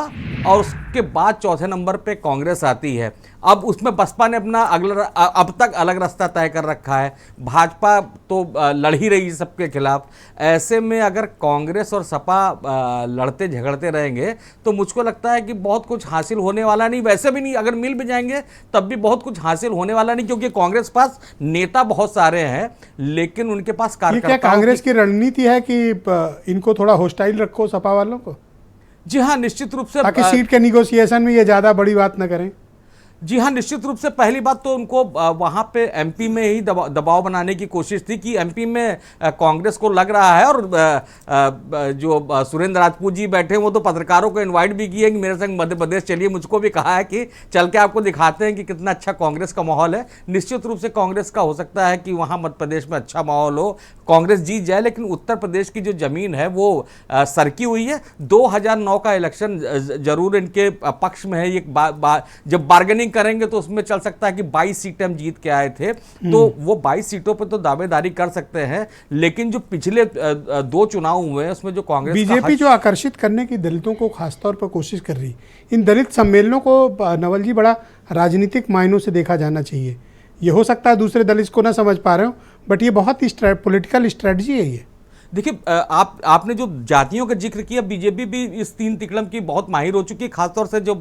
और उसके बाद चौथे नंबर पे कांग्रेस आती है। अब उसमें बसपा ने अपना अब तक अलग रास्ता तय कर रखा है, भाजपा तो लड़ ही रही है सबके खिलाफ। ऐसे में अगर कांग्रेस और सपा लड़ते झगड़ते रहेंगे तो मुझको लगता है कि बहुत कुछ हासिल होने वाला नहीं। वैसे भी नहीं, अगर मिल भी जाएंगे तब भी बहुत कुछ हासिल होने वाला नहीं, क्योंकि कांग्रेस पास नेता बहुत सारे हैं लेकिन उनके पास कार्यकर्ता। क्या कांग्रेस की रणनीति है कि इनको थोड़ा होस्टाइल रखो सपा वालों को? जी हाँ, निश्चित रूप से, ताकि सीट के निगोशिएशन में ये ज्यादा बड़ी बात न करें। जी हाँ, निश्चित रूप से पहली बात तो उनको वहाँ पे एमपी में ही दबाव बनाने की कोशिश थी कि एमपी में कांग्रेस को लग रहा है, और जो सुरेंद्र राजपूत जी बैठे हैं वो तो पत्रकारों को इनवाइट भी किए कि मेरे संग मध्य प्रदेश चलिए। मुझको भी कहा है कि चल के आपको दिखाते हैं कि कितना अच्छा कांग्रेस का माहौल है। निश्चित रूप से कांग्रेस का हो सकता है कि वहाँ मध्य प्रदेश में अच्छा माहौल हो, कांग्रेस जीत जाए, लेकिन उत्तर प्रदेश की जो जमीन है वो सरकी हुई है। 2009 का इलेक्शन जरूर इनके पक्ष में है। जब बार्गेनिंग करेंगे तो उसमें चल सकता है कि 22 सीटें हम जीत के आए थे, तो वो 22 सीटों पर तो दावेदारी कर सकते हैं। लेकिन जो पिछले दो चुनाव हुए हैं उसमें जो कांग्रेस, बीजेपी जो आकर्षित करने की दलितों को खासतौर पर कोशिश कर रही, इन दलित सम्मेलनों को नवल जी बड़ा राजनीतिक मायनों से देखा जाना चाहिए। ये हो सकता है दूसरे दल इसको ना समझ पा रहे हो, बट ये बहुत ही पॉलिटिकल स्ट्रेटजी है ये। देखिए, आपने जो जातियों का जिक्र किया, बीजेपी भी इस तीन तिकड़म की बहुत माहिर हो चुकी है। खासतौर से जो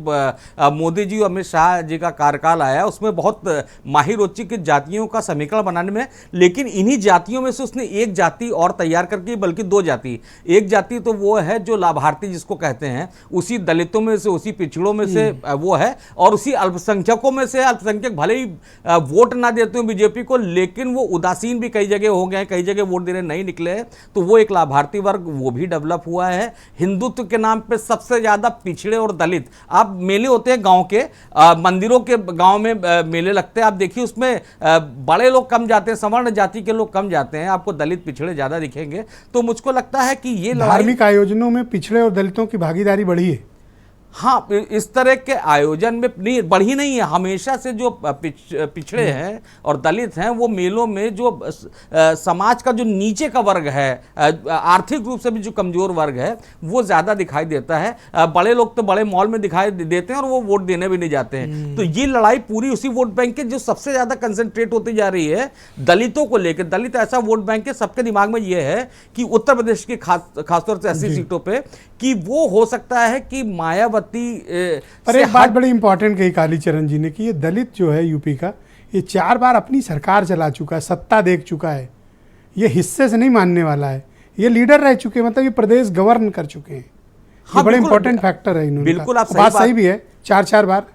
मोदी जी और अमित शाह जी का कार्यकाल आया उसमें बहुत माहिर हो चुकी जातियों का समीकरण बनाने में। लेकिन इन्हीं जातियों में से उसने एक जाति और तैयार करके, बल्कि दो जाति, एक जाति तो वो है जो लाभार्थी जिसको कहते हैं, उसी दलितों में से, उसी पिछड़ों में से वो है, और उसी अल्पसंख्यकों में से। अल्पसंख्यक भले ही वोट ना देते हो बीजेपी को, लेकिन वो उदासीन भी कई जगह हो गए, कई जगह वोट देने नहीं निकले, तो वो एक लाभार्थी वर्ग वो भी डेवलप हुआ है। हिंदुत्व के नाम पे सबसे ज्यादा पिछड़े और दलित, आप मेले होते हैं गांव के, मंदिरों के गांव में मेले लगते हैं, आप देखिए उसमें बड़े लोग कम जाते हैं, सवर्ण जाति के लोग कम जाते हैं, आपको दलित पिछड़े ज्यादा दिखेंगे। तो मुझको लगता है कि ये धार्मिक आयोजनों में पिछड़े और दलितों की भागीदारी बढ़ी है। हाँ, इस तरह के आयोजन में नहीं बढ़ी नहीं है, हमेशा से जो पिछड़े हैं और दलित हैं वो मेलों में जो समाज का जो नीचे का वर्ग है, आर्थिक रूप से भी जो कमजोर वर्ग है, वो ज़्यादा दिखाई देता है। बड़े लोग तो बड़े मॉल में दिखाई देते हैं और वो वोट देने भी नहीं जाते हैं। तो ये लड़ाई पूरी उसी वोट बैंक के जो सबसे ज़्यादा कंसंट्रेट होती जा रही है दलितों को लेकर। दलित ऐसा वोट बैंक है, सबके दिमाग में ये है कि उत्तर प्रदेश की खासतौर से 80 सीटों पर कि वो हो सकता है कि मायावती। पर एक बात बड़ी इंपॉर्टेंट कही कालीचरण जी ने कि ये दलित जो है यूपी का, ये 4 बार अपनी सरकार चला चुका है, सत्ता देख चुका है, ये हिस्से से नहीं मानने वाला है। ये लीडर रह चुके हैं, मतलब ये प्रदेश गवर्न कर चुके हैं। ये बड़े बिल्कुल, इंपॉर्टेंट फैक्टर है इन्होंने। बिल्कुल, आप बात सही भी है, 4 बार।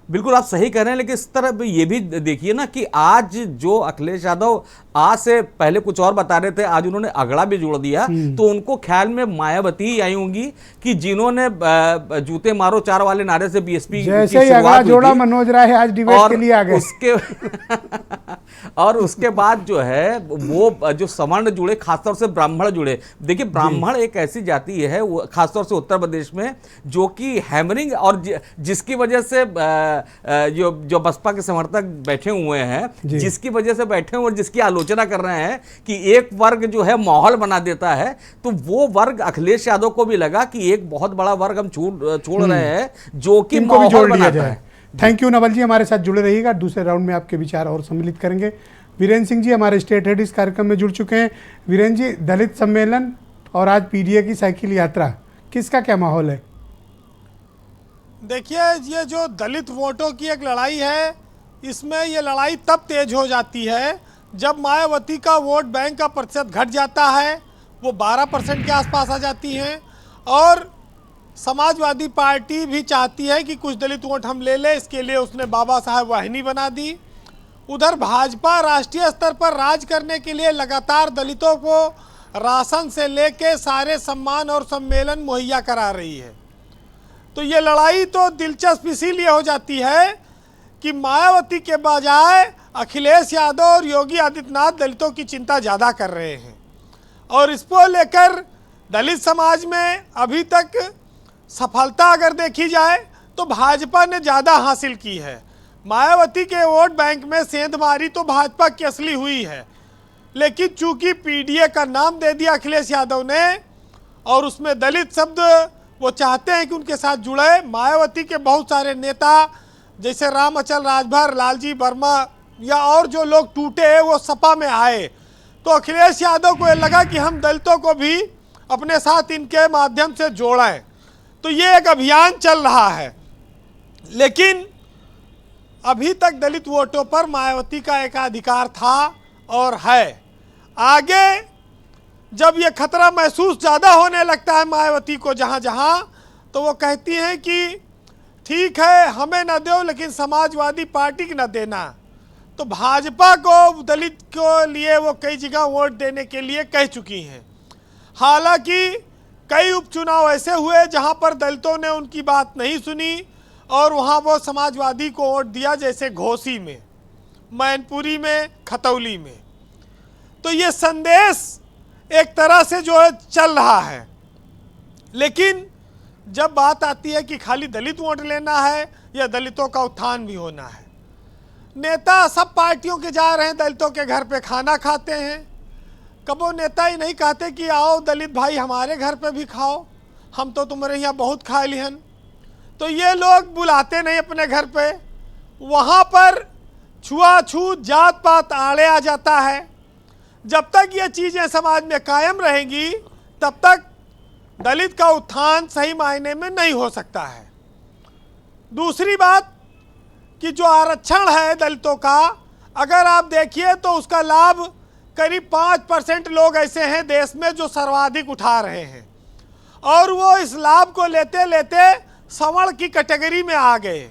बिल्कुल आप सही कह रहे हैं, लेकिन इस तरह ये भी देखिए ना कि आज जो अखिलेश यादव आज से पहले कुछ और बता रहे थे, आज उन्होंने अगड़ा भी जोड़ दिया, तो उनको ख्याल में मायावती आई होंगी कि जिन्होंने जूते मारो 4 वाले नारे से बीएसपी जैसे ही अगड़ा जोड़ा मनोज राय आज डिबेट के लिए आ गए। और उसके बाद जो है वो जो सवर्ण जुड़े, खासतौर से ब्राह्मण जुड़े। देखिए ब्राह्मण एक ऐसी जाति है वो खासतौर से उत्तर प्रदेश में जो कि हैमरिंग और जिसकी वजह से जो बसपा के समर्थक बैठे हुए हैं, जिसकी वजह से बैठे हुए और जिसकी आलोचना कर रहे हैं कि एक वर्ग जो है माहौल बना देता है, तो वो वर्ग अखिलेश यादव को भी लगा कि एक बहुत बड़ा वर्ग हम छोड़ रहे हैं जो कि माहौल बनाता है। थैंक यू नवल जी, हमारे साथ जुड़े रहिएगा। दूसरे राउंड में आपके विचार और सम्मिलित करेंगे। वीरेंद्र सिंह जी हमारे स्टेट हेड इस कार्यक्रम में जुड़ चुके हैं। वीरेंद्र जी, दलित सम्मेलन और आज पीडीए की साइकिल यात्रा, किसका क्या माहौल है? देखिए, ये जो दलित वोटों की एक लड़ाई है, इसमें ये लड़ाई तब तेज हो जाती है जब मायावती का वोट बैंक का प्रतिशत घट जाता है, वो 12% के आसपास आ जाती हैं, और समाजवादी पार्टी भी चाहती है कि कुछ दलित वोट हम ले लें, इसके लिए उसने बाबा साहब वाहिनी बना दी। उधर भाजपा राष्ट्रीय स्तर पर राज करने के लिए लगातार दलितों को राशन से लेके सारे सम्मान और सम्मेलन मुहैया करा रही है। तो ये लड़ाई तो दिलचस्प इसीलिए हो जाती है कि मायावती के बजाय अखिलेश यादव और योगी आदित्यनाथ दलितों की चिंता ज़्यादा कर रहे हैं, और इसको लेकर दलित समाज में अभी तक सफलता अगर देखी जाए तो भाजपा ने ज़्यादा हासिल की है। मायावती के वोट बैंक में सेंधमारी तो भाजपा की असली हुई है, लेकिन चूंकि पीडीए का नाम दे दिया अखिलेश यादव ने और उसमें दलित शब्द वो चाहते हैं कि उनके साथ जुड़े, मायावती के बहुत सारे नेता जैसे राम अचल राजभर, लालजी वर्मा या और जो लोग टूटे वो सपा में आए, तो अखिलेश यादव को लगा कि हम दलितों को भी अपने साथ इनके माध्यम से जोड़ें। तो ये एक अभियान चल रहा है, लेकिन अभी तक दलित वोटों पर मायावती का एकाधिकार था और है। आगे जब ये खतरा महसूस ज़्यादा होने लगता है मायावती को जहाँ जहाँ, तो वो कहती हैं कि ठीक है हमें न दो लेकिन समाजवादी पार्टी की न देना। तो भाजपा को दलित को लिए वो कई जगह वोट देने के लिए कह चुकी हैं। हालांकि कई उपचुनाव ऐसे हुए जहां पर दलितों ने उनकी बात नहीं सुनी और वहां वो समाजवादी को वोट दिया, जैसे घोसी में, मैनपुरी में, खतौली में। तो ये संदेश एक तरह से जो है चल रहा है, लेकिन जब बात आती है कि खाली दलित वोट लेना है या दलितों का उत्थान भी होना है, नेता सब पार्टियों के जा रहे हैं, दलितों के घर पे खाना खाते हैं। कबो नेता ही नहीं कहते कि आओ दलित भाई हमारे घर पे भी खाओ, हम तो तुम्हारे यहाँ बहुत खा लिहन। तो ये लोग बुलाते नहीं अपने घर पे, वहाँ पर छुआछूत जात पात आड़े आ जाता है। जब तक ये चीज़ें समाज में कायम रहेंगी तब तक दलित का उत्थान सही मायने में नहीं हो सकता है। दूसरी बात कि जो आरक्षण है दलितों का, अगर आप देखिए तो उसका लाभ करीब 5% लोग ऐसे हैं देश में जो सर्वाधिक उठा रहे हैं, और वो इस लाभ को लेते लेते सवर्ण की कैटेगरी में आ गए।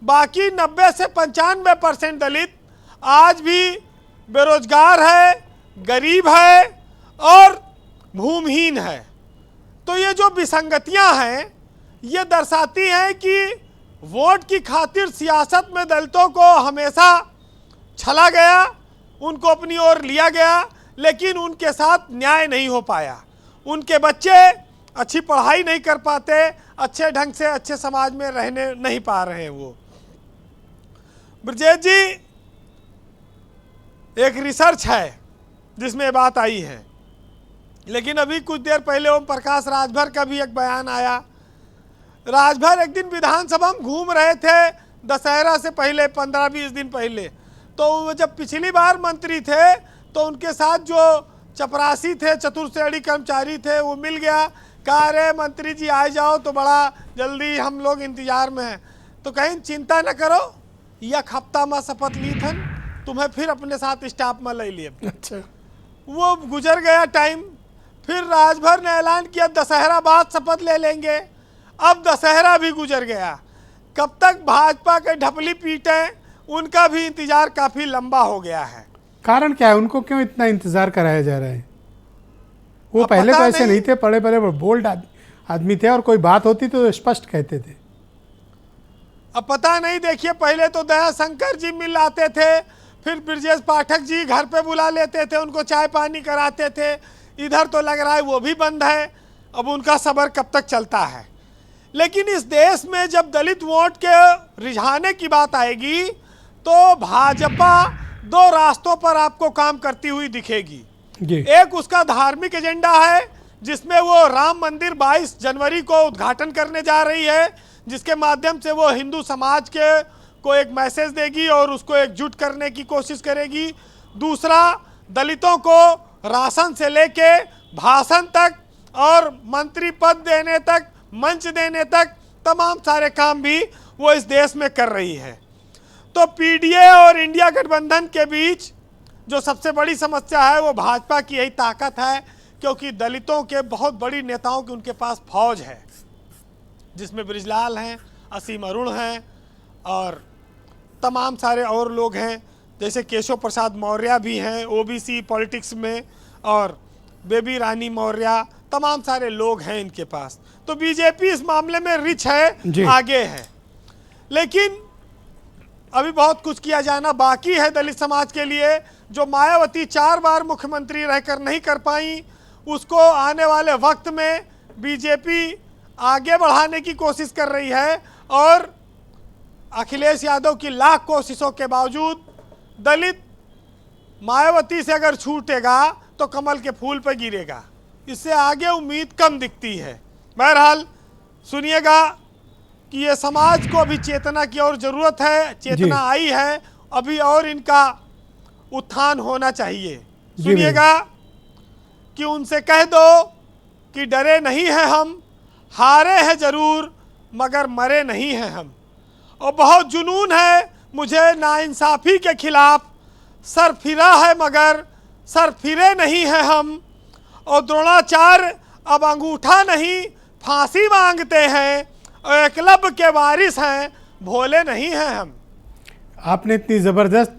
बाकी 90 से 95% दलित आज भी बेरोजगार है, गरीब है और भूमिहीन है। तो ये जो विसंगतियां हैं ये दर्शाती हैं कि वोट की खातिर सियासत में दलितों को हमेशा छला गया, उनको अपनी ओर लिया गया, लेकिन उनके साथ न्याय नहीं हो पाया। उनके बच्चे अच्छी पढ़ाई नहीं कर पाते, अच्छे ढंग से अच्छे समाज में रहने नहीं पा रहे हैं। वो ब्रजेश जी, एक रिसर्च है जिसमें ये बात आई है, लेकिन अभी कुछ देर पहले ओम प्रकाश राजभर का भी एक बयान आया। राजभर एक दिन विधानसभा में घूम रहे थे दशहरा से पहले 15-20 दिन पहले, तो जब पिछली बार मंत्री थे तो उनके साथ जो चपरासी थे, चतुर्श्रेणी कर्मचारी थे, वो मिल गया, कहा अरे मंत्री जी आ जाओ तो बड़ा जल्दी हम लोग इंतजार में हैं। तो कहीं चिंता न करो, यह हफ्ता में शपथ ली थन, तुम्हें फिर अपने साथ स्टाफ में ले लिए। अच्छा, वो गुजर गया टाइम, फिर राजभर ने ऐलान किया दशहरा बाद शपथ ले लेंगे। अब दशहरा भी गुजर गया, कब तक भाजपा के ढपली पीटे, उनका भी इंतजार काफी लंबा हो गया है। कारण क्या है, उनको क्यों इतना इंतजार कराया जा रहा है? वो अब पहले तो पता ऐसे नहीं थे, बड़े बड़े बोल्ड आदमी थे और कोई बात होती तो स्पष्ट कहते थे। अब पता नहीं, देखिए पहले तो दया शंकर जी मिल आते थे, फिर ब्रजेश पाठक जी घर पे बुला लेते थे, उनको चाय पानी कराते थे। इधर तो लग रहा है वो भी बंद है। अब उनका सब्र कब तक चलता है। लेकिन इस देश में जब दलित वोट के रिझाने की बात आएगी तो भाजपा दो रास्तों पर आपको काम करती हुई दिखेगी। एक उसका धार्मिक एजेंडा है, जिसमें वो राम मंदिर 22 जनवरी को उद्घाटन करने जा रही है, जिसके माध्यम से वो हिंदू समाज को एक मैसेज देगी और उसको एकजुट करने की कोशिश करेगी। दूसरा, दलितों को राशन से लेके भाषण तक और मंत्री पद देने तक, मंच देने तक, तमाम सारे काम भी वो इस देश में कर रही है। तो पीडीए और इंडिया गठबंधन के बीच जो सबसे बड़ी समस्या है वो भाजपा की यही ताकत है, क्योंकि दलितों के बहुत बड़ी नेताओं की उनके पास फौज है, जिसमें बृजलाल हैं, असीम अरुण हैं और तमाम सारे और लोग हैं, जैसे केशव प्रसाद मौर्य भी हैं ओबीसी पॉलिटिक्स में, और बेबी रानी मौर्य, तमाम सारे लोग हैं इनके पास। तो बीजेपी इस मामले में रिच है, आगे है। लेकिन अभी बहुत कुछ किया जाना बाकी है दलित समाज के लिए। जो मायावती 4 बार मुख्यमंत्री रहकर नहीं कर पाई, उसको आने वाले वक्त में बीजेपी आगे बढ़ाने की कोशिश कर रही है। और अखिलेश यादव की लाख कोशिशों के बावजूद दलित मायावती से अगर छूटेगा तो कमल के फूल पर गिरेगा। इससे आगे उम्मीद कम दिखती है। बहरहाल सुनिएगा कि ये समाज को अभी चेतना की और ज़रूरत है, चेतना आई है, अभी और इनका उत्थान होना चाहिए। सुनिएगा कि उनसे कह दो कि डरे नहीं हैं हम, हारे हैं ज़रूर मगर मरे नहीं हैं हम। और बहुत जुनून है मुझे नाइंसाफ़ी के खिलाफ, सर फिरा है मगर सर फिरे नहीं हैं हम। और द्रोणाचार्य अब अंगूठा नहीं फांसी मांगते हैं, और एकलव्य के वारिस हैं, भोले नहीं हैं हम। आपने इतनी ज़बरदस्त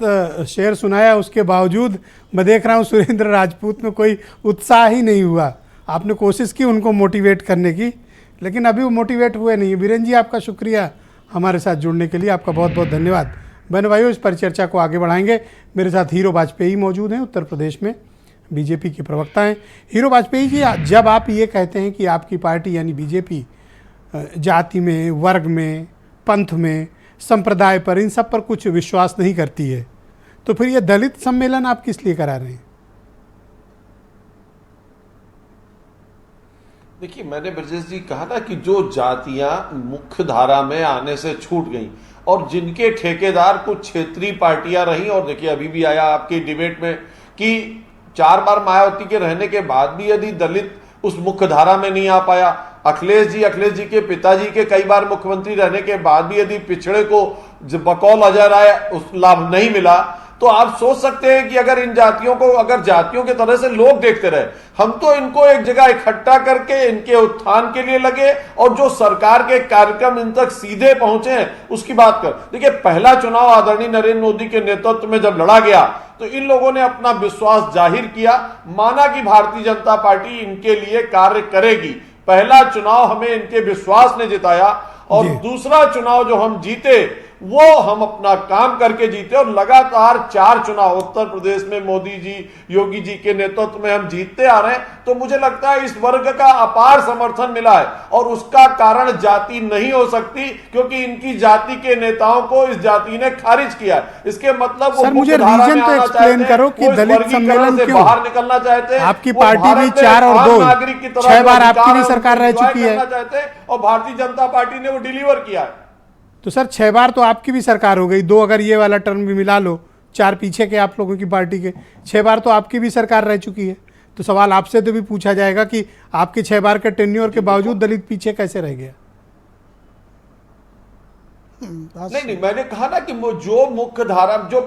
शेर सुनाया, उसके बावजूद मैं देख रहा हूँ सुरेंद्र राजपूत में कोई उत्साह ही नहीं हुआ। आपने कोशिश की उनको मोटिवेट करने की, लेकिन अभी वो मोटिवेट हुए नहीं। बीरेन जी, आपका शुक्रिया हमारे साथ जुड़ने के लिए, आपका बहुत बहुत धन्यवाद। बहन भाइयों, इस परिचर्चा को आगे बढ़ाएंगे। मेरे साथ हीरो वाजपेयी मौजूद हैं, उत्तर प्रदेश में बीजेपी के प्रवक्ता हैं। हीरो वाजपेयी जी, जब आप ये कहते हैं कि आपकी पार्टी यानी बीजेपी जाति में, वर्ग में, पंथ में, संप्रदाय पर, इन सब पर कुछ विश्वास नहीं करती है, तो फिर ये दलित सम्मेलन आप किस लिए करा रहे हैं? देखिए, मैंने ब्रजेश जी कहा ना कि जो जातियां मुख्य धारा में आने से छूट गई और जिनके ठेकेदार कुछ क्षेत्रीय पार्टियां रही, और देखिए अभी भी आया आपकी डिबेट में कि 4 बार मायावती के रहने के बाद भी यदि दलित उस मुख्य धारा में नहीं आ पाया, अखिलेश जी के पिताजी के कई बार मुख्यमंत्री रहने के बाद भी यदि पिछड़े को बकौल अजय राय उस लाभ नहीं मिला, तो आप सोच सकते हैं कि अगर इन जातियों को अगर जातियों के तरह से लोग देखते रहे, हम तो इनको एक जगह इकट्ठा करके इनके उत्थान के लिए लगे और जो सरकार के कार्यक्रम इन तक सीधे पहुंचे हैं उसकी बात कर। देखिए, पहला चुनाव आदरणीय नरेंद्र मोदी के नेतृत्व में जब लड़ा गया तो इन लोगों ने अपना विश्वास जाहिर किया, माना कि भारतीय जनता पार्टी इनके लिए कार्य करेगी। पहला चुनाव हमें इनके विश्वास ने जिताया और दूसरा चुनाव जो हम जीते वो हम अपना काम करके जीते, और लगातार 4 चुनाव उत्तर प्रदेश में मोदी जी, योगी जी के नेतृत्व में हम जीतते आ रहे हैं। तो मुझे लगता है इस वर्ग का अपार समर्थन मिला है और उसका कारण जाति नहीं हो सकती, क्योंकि इनकी जाति के नेताओं को इस जाति ने खारिज किया है। इसके मतलब वो मुझे रीजन तो एक्सप्लेन करो कि दलित सम्मेलन से क्यों बाहर निकलना चाहते हैं। आपकी पार्टी भी 4 और 2 6 बार आपकी भी सरकार रह चुकी है और भारतीय जनता पार्टी ने वो डिलीवर किया है। तो सर 6 बार तो आपकी भी सरकार हो गई, 2 अगर ये वाला टर्म भी मिला लो, 4 पीछे के आप लोगों की पार्टी के, 6 बार तो आपकी भी सरकार रह चुकी है। तो सवाल आपसे तो भी पूछा जाएगा कि आपके 6 बार के टेन्योर के बावजूद दलित पीछे कैसे रह गया? नहीं, मैंने कहा ना कि जो मुख्य धारा जो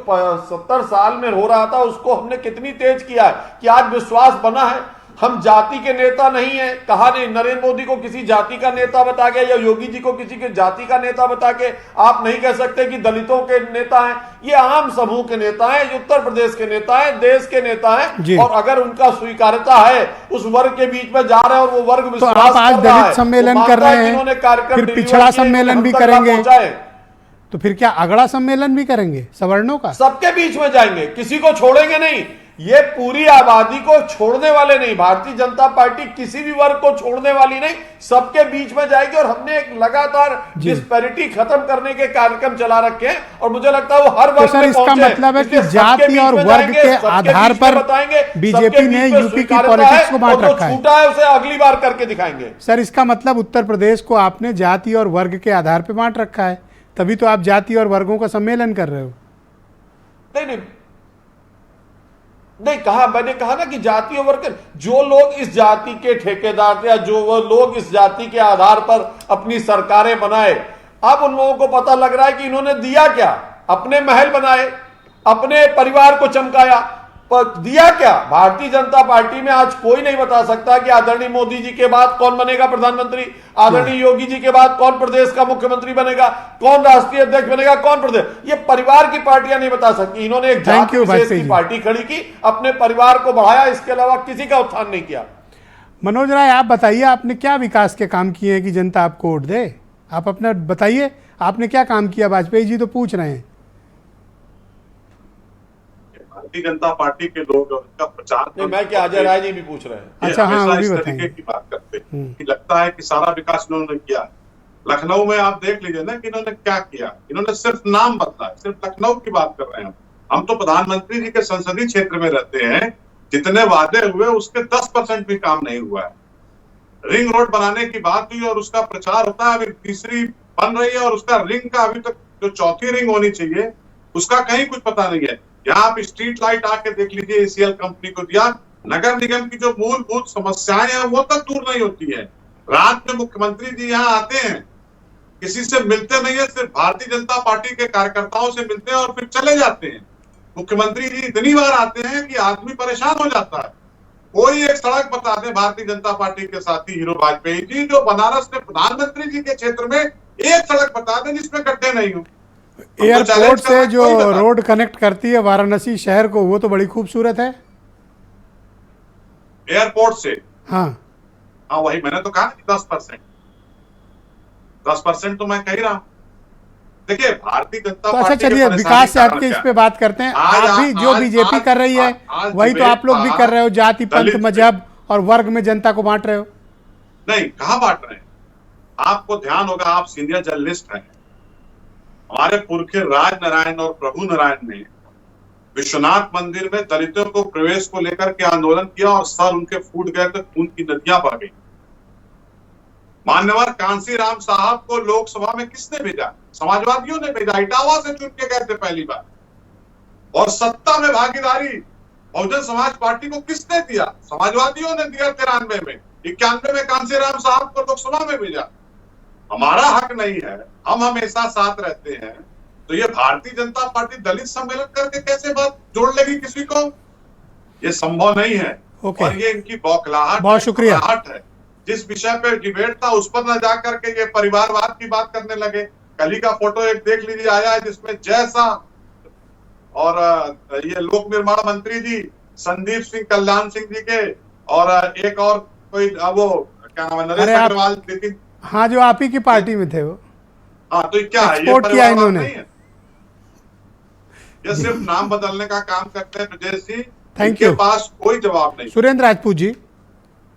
70 साल में हो रहा था उसको हमने कितनी तेज किया है कि आज विश्वास बना है। हम जाति के नेता नहीं है, कहा नहीं। नरेंद्र मोदी को किसी जाति का नेता बता के या योगी जी को किसी के जाति का नेता बता के आप नहीं कह सकते कि दलितों के नेता हैं। ये आम समूह के नेता हैं, ये उत्तर प्रदेश के नेता हैं, देश के नेता हैं, और अगर उनका स्वीकार्यता है उस वर्ग के बीच में जा रहे हैं और वो वर्ग तो आप आज दलित सम्मेलन कर रहे हैं, फिर पिछड़ा सम्मेलन भी करेंगे, तो फिर क्या अगड़ा सम्मेलन भी करेंगे सवर्णों का? सबके बीच में जाएंगे, किसी को छोड़ेंगे नहीं। ये पूरी आबादी को छोड़ने वाले नहीं, भारतीय जनता पार्टी किसी भी वर्ग को छोड़ने वाली नहीं, सबके बीच में जाएगी। और हमने एक लगातार डिस्पैरिटी खत्म करने के कार्यक्रम चला रखे हैं और मुझे लगता है वो हर वर्ग में इसका मतलब है कि जाति और वर्ग के आधार पर बीजेपी ने यूपी की पॉलिटिक्स को बांट रखा है। छूटा है उसे अगली बार करके दिखाएंगे। सर, इसका मतलब उत्तर प्रदेश को आपने जाति और वर्ग के आधार पर बांट रखा है, तभी तो आप जाति और वर्गों का सम्मेलन कर रहे हो। नहीं कहा, मैंने कहा ना कि जाति और वर्ग, जो लोग इस जाति के ठेकेदार थे या जो वो लोग इस जाति के आधार पर अपनी सरकारें बनाए, अब उन लोगों को पता लग रहा है कि इन्होंने दिया क्या। अपने महल बनाए, अपने परिवार को चमकाया, पर दिया क्या। भारतीय जनता पार्टी में आज कोई नहीं बता सकता कि आदरणीय मोदी जी के बाद कौन बनेगा प्रधानमंत्री, आदरणीय योगी जी के बाद कौन प्रदेश का मुख्यमंत्री बनेगा, कौन राष्ट्रीय अध्यक्ष बनेगा, कौन प्रदेश। ये परिवार की पार्टियां नहीं बता सकती। इन्होंने एक जाति विशेष की पार्टी खड़ी की, अपने परिवार को बढ़ाया, इसके अलावा किसी का उत्थान नहीं किया। मनोज राय, आप बताइए, आपने क्या विकास के काम किए हैं कि जनता आपको वोट दे? आप अपना बताइए, आपने क्या काम किया? वाजपेयी जी तो पूछ रहे हैं। भारतीय जनता पार्टी के लोग और उनका प्रचार, नहीं, मैं क्या अजय राय जी भी पूछ रहे हैं। अच्छा, हाँ, वो भी इस बताएंगे। तरीके की बात करते हैं कि लगता है कि सारा विकास इन्होंने किया। लखनऊ में आप देख लीजिए ना कि इन्होंने क्या किया। इन्होंने सिर्फ नाम बदला है, सिर्फ लखनऊ की बात कर रहे हैं हम तो प्रधानमंत्री जी के संसदीय क्षेत्र में रहते हैं। जितने वादे हुए उसके 10% भी काम नहीं हुआ है। रिंग रोड बनाने की बात हुई और उसका प्रचार होता है, अभी तीसरी बन रही है और उसका रिंग का अभी तक जो चौथी रिंग होनी चाहिए उसका कहीं कुछ पता नहीं है। यहाँ आप स्ट्रीट लाइट आके देख लीजिए, एसीएल कंपनी को दिया। नगर निगम की जो मूलभूत समस्याएं हैं वो तक दूर नहीं होती है। रात में मुख्यमंत्री जी यहाँ आते हैं, किसी से मिलते नहीं है, सिर्फ भारतीय जनता पार्टी के कार्यकर्ताओं से मिलते हैं और फिर चले जाते हैं। मुख्यमंत्री जी इतनी बार आते हैं कि आदमी परेशान हो जाता है। कोई एक सड़क बता दे भारतीय जनता पार्टी के साथी हीरो वाजपेयी जी, जो बनारस में प्रधानमंत्री जी के क्षेत्र में एक सड़क बता दे जिसमें गड्ढे नहीं हो। एयरपोर्ट से जो रोड कनेक्ट करती है वाराणसी शहर को, वो तो बड़ी खूबसूरत है। एयरपोर्ट से? हाँ, वही मैंने तो कहा कि 10% तो मैं कह रहा हूं। देखिए भारतीय जनता पार्टी, अच्छा चलिए विकास से हटके इस पे बात करते हैं। आप भी जो बीजेपी कर रही है वही तो आप लोग भी कर रहे हो, जाति पंथ मजहब और वर्ग में जनता को बांट रहे हो। नहीं, कहां बांट रहे हैं? आपको ध्यान होगा, आप सीनियर जर्नलिस्ट हैं। हमारे पुरखे राज नारायण और प्रभु नारायण ने विश्वनाथ मंदिर में दलितों को प्रवेश को लेकर के आंदोलन किया और सर उनके फूट गए तो खून की नदियां बह गई। मान्यवर कांसी राम साहब को लोकसभा में किसने भेजा? समाजवादियों ने भेजा। इटावा से चुन के गए थे पहली बार। और सत्ता में भागीदारी बहुजन समाज पार्टी को किसने दिया? समाजवादियों ने दिया 93 में। 91 में कांसी राम साहब को लोकसभा में भेजा। हमारा हक नहीं है, हम हमेशा साथ रहते हैं। तो ये भारतीय जनता पार्टी दलित सम्मेलन करके कैसे बात जोड़ लेगी किसी को? ये संभव नहीं है। और ये इनकी बौखलाहट, बहुत शुक्रिया है। जिस विषय पे डिबेट था उस पर न जाकर के ये परिवारवाद की बात करने लगे। कल ही का फोटो एक देख लीजिए आया है जिसमें जैसा और ये लोक निर्माण मंत्री जी संदीप सिंह कल्याण सिंह जी के और एक और कोई वो क्या नाम है, नरेश अग्रवाल। लेकिन हाँ, जो आप ही की पार्टी में थे वो। हाँ, तो क्या है? एक्सपोर्ट किया इन्होंने। ये सिर्फ नाम बदलने का काम करते हैं ब्रजेश जी। Thank you. पास कोई जवाब नहीं। सुरेंद्र राजपूत जी,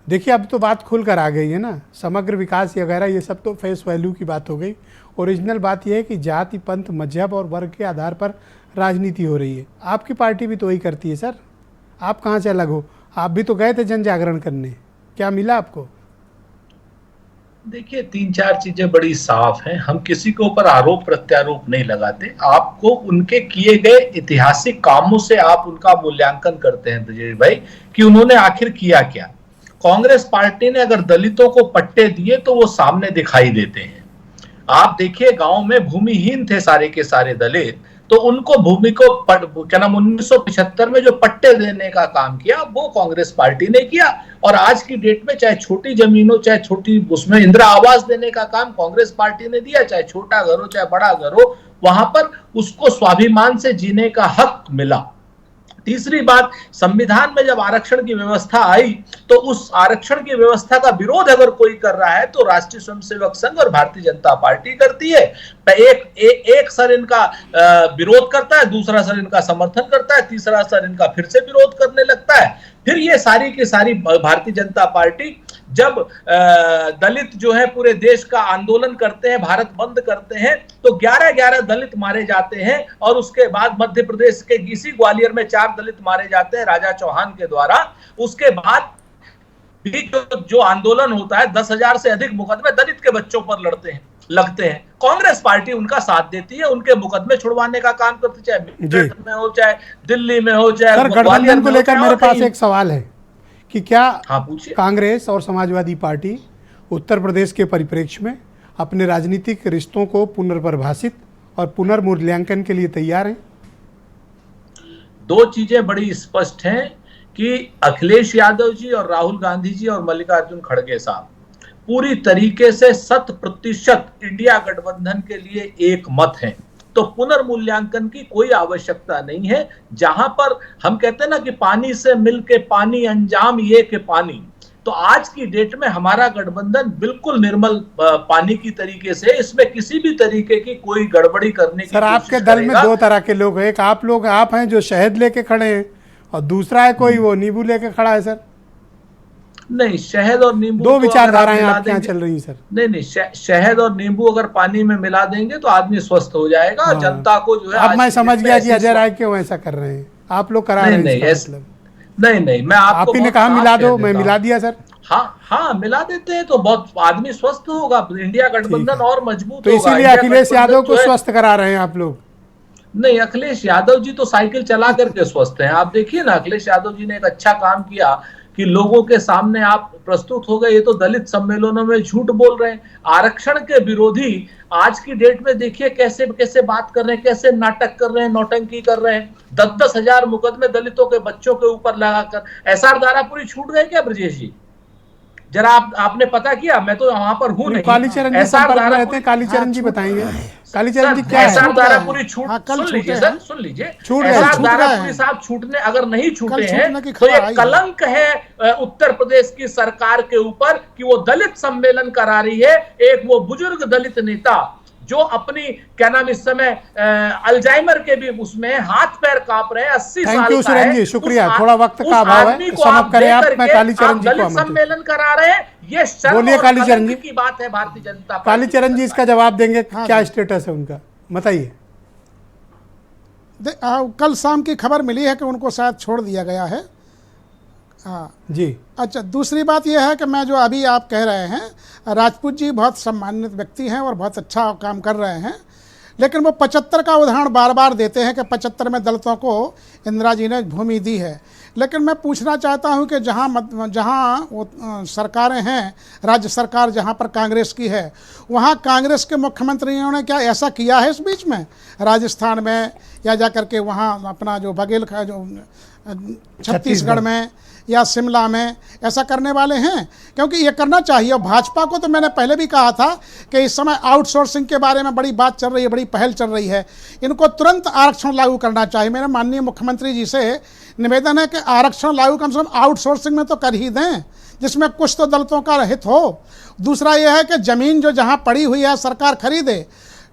देखिए अब तो बात खुलकर आ गई है ना, समग्र विकास वगैरह ये सब तो फेस वैल्यू की बात हो गई। ओरिजिनल बात यह है कि जाति पंथ मजहब और वर्ग के आधार पर राजनीति हो रही है। आपकी पार्टी भी तो वही करती है सर, आप कहाँ से अलग हो? आप भी तो गए थे जन जागरण करने, क्या मिला आपको? देखिए 3-4 चीजें बड़ी साफ हैं। हम किसी के ऊपर आरोप प्रत्यारोप नहीं लगाते। आपको उनके किए गए ऐतिहासिक कामों से आप उनका मूल्यांकन करते हैं ब्रजेश भाई कि उन्होंने आखिर किया क्या। कांग्रेस पार्टी ने अगर दलितों को पट्टे दिए तो वो सामने दिखाई देते हैं। आप देखिए गांव में भूमिहीन थे सारे के सारे दलित, तो उनको भूमि को क्या नाम 1975 में जो पट्टे देने का काम किया वो कांग्रेस पार्टी ने किया, और आज की डेट में चाहे छोटी जमीन हो चाहे छोटी उसमें इंदिरा आवास देने का काम कांग्रेस पार्टी ने दिया, चाहे छोटा घर हो चाहे बड़ा घर हो, वहां पर उसको स्वाभिमान से जीने का हक मिला। तीसरी बात, संविधान में जब आरक्षण की व्यवस्था आई तो उस आरक्षण की व्यवस्था का विरोध अगर कोई कर रहा है तो राष्ट्रीय स्वयंसेवक संघ और भारतीय जनता पार्टी करती है। एक सर इनका विरोध करता है, दूसरा सर इनका समर्थन करता है, तीसरा सर इनका फिर से विरोध करने लगता है। फिर ये सारी की सारी भारतीय जनता पार्टी जब दलित जो है पूरे देश का आंदोलन करते हैं, भारत बंद करते हैं, तो 11-11 दलित मारे जाते हैं, और उसके बाद मध्य प्रदेश के इसी ग्वालियर में 4 दलित मारे जाते हैं राजा चौहान के द्वारा। उसके बाद भी जो आंदोलन होता है 10,000 से अधिक मुकदमे दलित के बच्चों पर लगते हैं। कांग्रेस पार्टी उनका साथ देती है, उनके मुकदमे छुड़वाने का काम करती, चाहे मेरठ में हो चाहे दिल्ली में हो चाहे गठबंधन को लेकर मेरे पास एक सवाल है कि क्या कांग्रेस और समाजवादी पार्टी उत्तर प्रदेश के परिप्रेक्ष्य में अपने राजनीतिक रिश्तों को पुनर्परिभाषित और पुनर्मूल्यांकन के लिए तैयार हैं? दो चीजें बड़ी स्पष्ट हैं कि अखिलेश यादव जी और राहुल गांधी जी और मल्लिकार्जुन खड़गे साहब पूरी तरीके से 100% इंडिया गठबंधन के लिए एक मत हैं, तो पुनर्मूल्यांकन की कोई आवश्यकता नहीं है। जहां पर हम कहते हैं ना कि पानी से मिलके पानी अंजाम ये के पानी, तो आज की डेट में हमारा गठबंधन बिल्कुल निर्मल पानी की तरीके से, इसमें किसी भी तरीके की कोई गड़बड़ी करने की सर आपके दल में 2 तरह के लोग हैं, एक आप हैं जो शहद लेके खड़े हैं, और दूसरा है कोई वो नींबू लेके खड़ा है। सर नहीं, शहद और नींबू 2 विचारधाराएं आपके यहाँ चल रही हैं सर। नहीं, शहद और नींबू अगर पानी में मिला देंगे तो आदमी स्वस्थ हो जाएगा। हाँ। जनता को जो है अब मैं समझ गया कि अजय राय क्यों ऐसा कर रहे हैं, आप लोग करा रहे हैं। नहीं, मैं आपको आप ही ने कहा मिला दो, मैं मिला दिया सर। हाँ मिला देते हैं तो बहुत आदमी स्वस्थ होगा, इंडिया गठबंधन और मजबूत तो होगा। इसीलिए अखिलेश यादव को स्वस्थ करा रहे हैं आप लोग? नहीं, अखिलेश यादव जी तो साइकिल चला करके स्वस्थ हैं। आप देखिए ना, अखिलेश यादव जी ने एक अच्छा काम किया कि लोगों के सामने आप प्रस्तुत हो गए। ये तो दलित सम्मेलनों में झूठ बोल रहे हैं, आरक्षण के विरोधी आज की डेट में देखिए कैसे कैसे बात कर रहे हैं, कैसे नाटक कर रहे हैं, नौटंकी कर रहे हैं। 10-10 हजार मुकदमे दलितों के बच्चों के ऊपर लगाकर एसआर दारापुरी छूट गए क्या ब्रजेश जी? जरा आपने पता किया? मैं तो वहां पर हूं नहीं। कालीचरण जी संपर्क में रहते हैं, कालीचरण जी बताएंगे। कालीचरण जी क्या है? एसआर दारापुरी सुन लीजिए सर, सुन लीजिए। एसआर दारापुरी साहब छूटने अगर नहीं छूटे हैं तो ये कलंक है उत्तर प्रदेश की सरकार के ऊपर कि वो दलित सम्मेलन करा रही है। एक वो बुजुर्ग दलित नेता जो अपनी क्या नाम इस समय अल्जाइमर के भी उसमें हाथ पैर कांप रहे हैं, 80 साल का है। सुरेंद्र जी शुक्रिया, थोड़ा वक्त का अभाव है, समाप्त करें आप। मैं कालीचरण जी को सम्मेलन करा रहे हैं, ये बोलिए कालीचरण जी की बात है। भारतीय जनता पार्टी कालीचरण जी इसका जवाब देंगे, क्या स्टेटस है उनका, बताइए। कल शाम की खबर मिली है कि उनको शायद छोड़ दिया गया है। हाँ जी। अच्छा, दूसरी बात यह है कि मैं जो अभी आप कह रहे हैं, राजपूत जी बहुत सम्मानित व्यक्ति हैं और बहुत अच्छा काम कर रहे हैं, लेकिन वो 75 का उदाहरण बार बार देते हैं कि 75 में दलितों को इंदिरा जी ने भूमि दी है। लेकिन मैं पूछना चाहता हूं कि जहां वो सरकारें हैं, राज्य सरकार जहां पर कांग्रेस की है, वहां कांग्रेस के मुख्यमंत्रियों ने क्या ऐसा किया है इस बीच में? राजस्थान में या जा कर के वहाँ अपना जो बघेल का जो छत्तीसगढ़ में या शिमला में ऐसा करने वाले हैं? क्योंकि ये करना चाहिए। और भाजपा को तो मैंने पहले भी कहा था कि इस समय आउटसोर्सिंग के बारे में बड़ी बात चल रही है, बड़ी पहल चल रही है, इनको तुरंत आरक्षण लागू करना चाहिए। मेरे माननीय मुख्यमंत्री जी से निवेदन है कि आरक्षण लागू कम से कम आउटसोर्सिंग में तो कर ही दें, जिसमें कुछ तो दलितों का हित हो। दूसरा यह है कि ज़मीन जो जहाँ पड़ी हुई है सरकार खरीदे,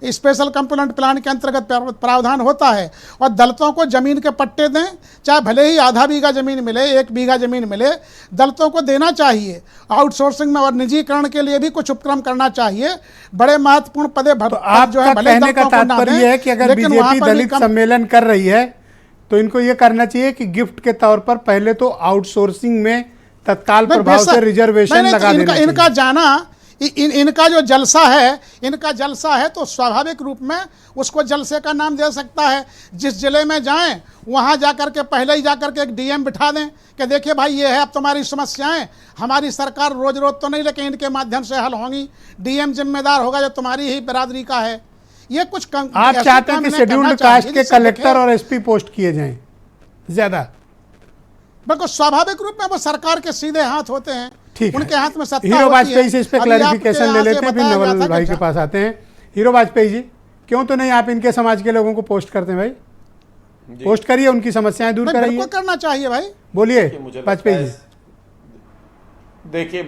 स्पेशल कंपोनेंट प्लान के अंतर्गत प्रावधान होता है, और दलितों को ज़मीन के पट्टे दें, चाहे भले ही आधा बीघा ज़मीन मिले, 1 बीघा ज़मीन मिले, दलितों को देना चाहिए। आउटसोर्सिंग में और निजीकरण के लिए भी कुछ उपक्रम करना चाहिए। बड़े महत्वपूर्ण पदे तो आप जो है कहने का तात्पर्य है कि अगर बीजेपी दलित सम्मेलन कर रही है तो इनको ये करना चाहिए कि गिफ्ट के तौर पर पहले तो आउटसोर्सिंग में तत्काल प्रभाव से रिजर्वेशन लगा देना चाहिए। इनका जाना, इनका जो जलसा है, इनका जलसा है तो स्वाभाविक रूप में उसको जलसे का नाम दे सकता है। जिस जिले में जाएं वहाँ जाकर के पहले ही जाकर के एक डीएम बिठा दें कि देखिए भाई ये है अब तुम्हारी समस्याएं, हमारी सरकार रोज रोज तो नहीं लेकिन इनके माध्यम से हल होंगी, डीएम जिम्मेदार होगा जो तुम्हारी ही बिरादरी का है। ये कुछ आप चाहते हैं कि शेड्यूल्ड कास्ट के कलेक्टर और एसपी पोस्ट किए जाएं ज्यादा? बिल्कुल स्वाभाविक रूप में वो सरकार के सीधे हाथ होते हैं, ठीक है। उनके हाथ में सत्ता हीरो होती वाजपेयी है। से इस पे अभी आपके क्लैरिफिकेशन यहाँ ले से लेते हैं, फिर बताया नवल गया था भाई कि के पास आते हैं। हीरो वाजपेयी जी, क्यों तो नहीं आप इनके समाज के लोगों को पोस्ट करते हैं भाई? पोस्ट करिए, उनकी समस्याएं दूर कराइए। बिल्कुल करना चाहिए भाई। बोलिए मुझे वाजपेयी जी। देखिए,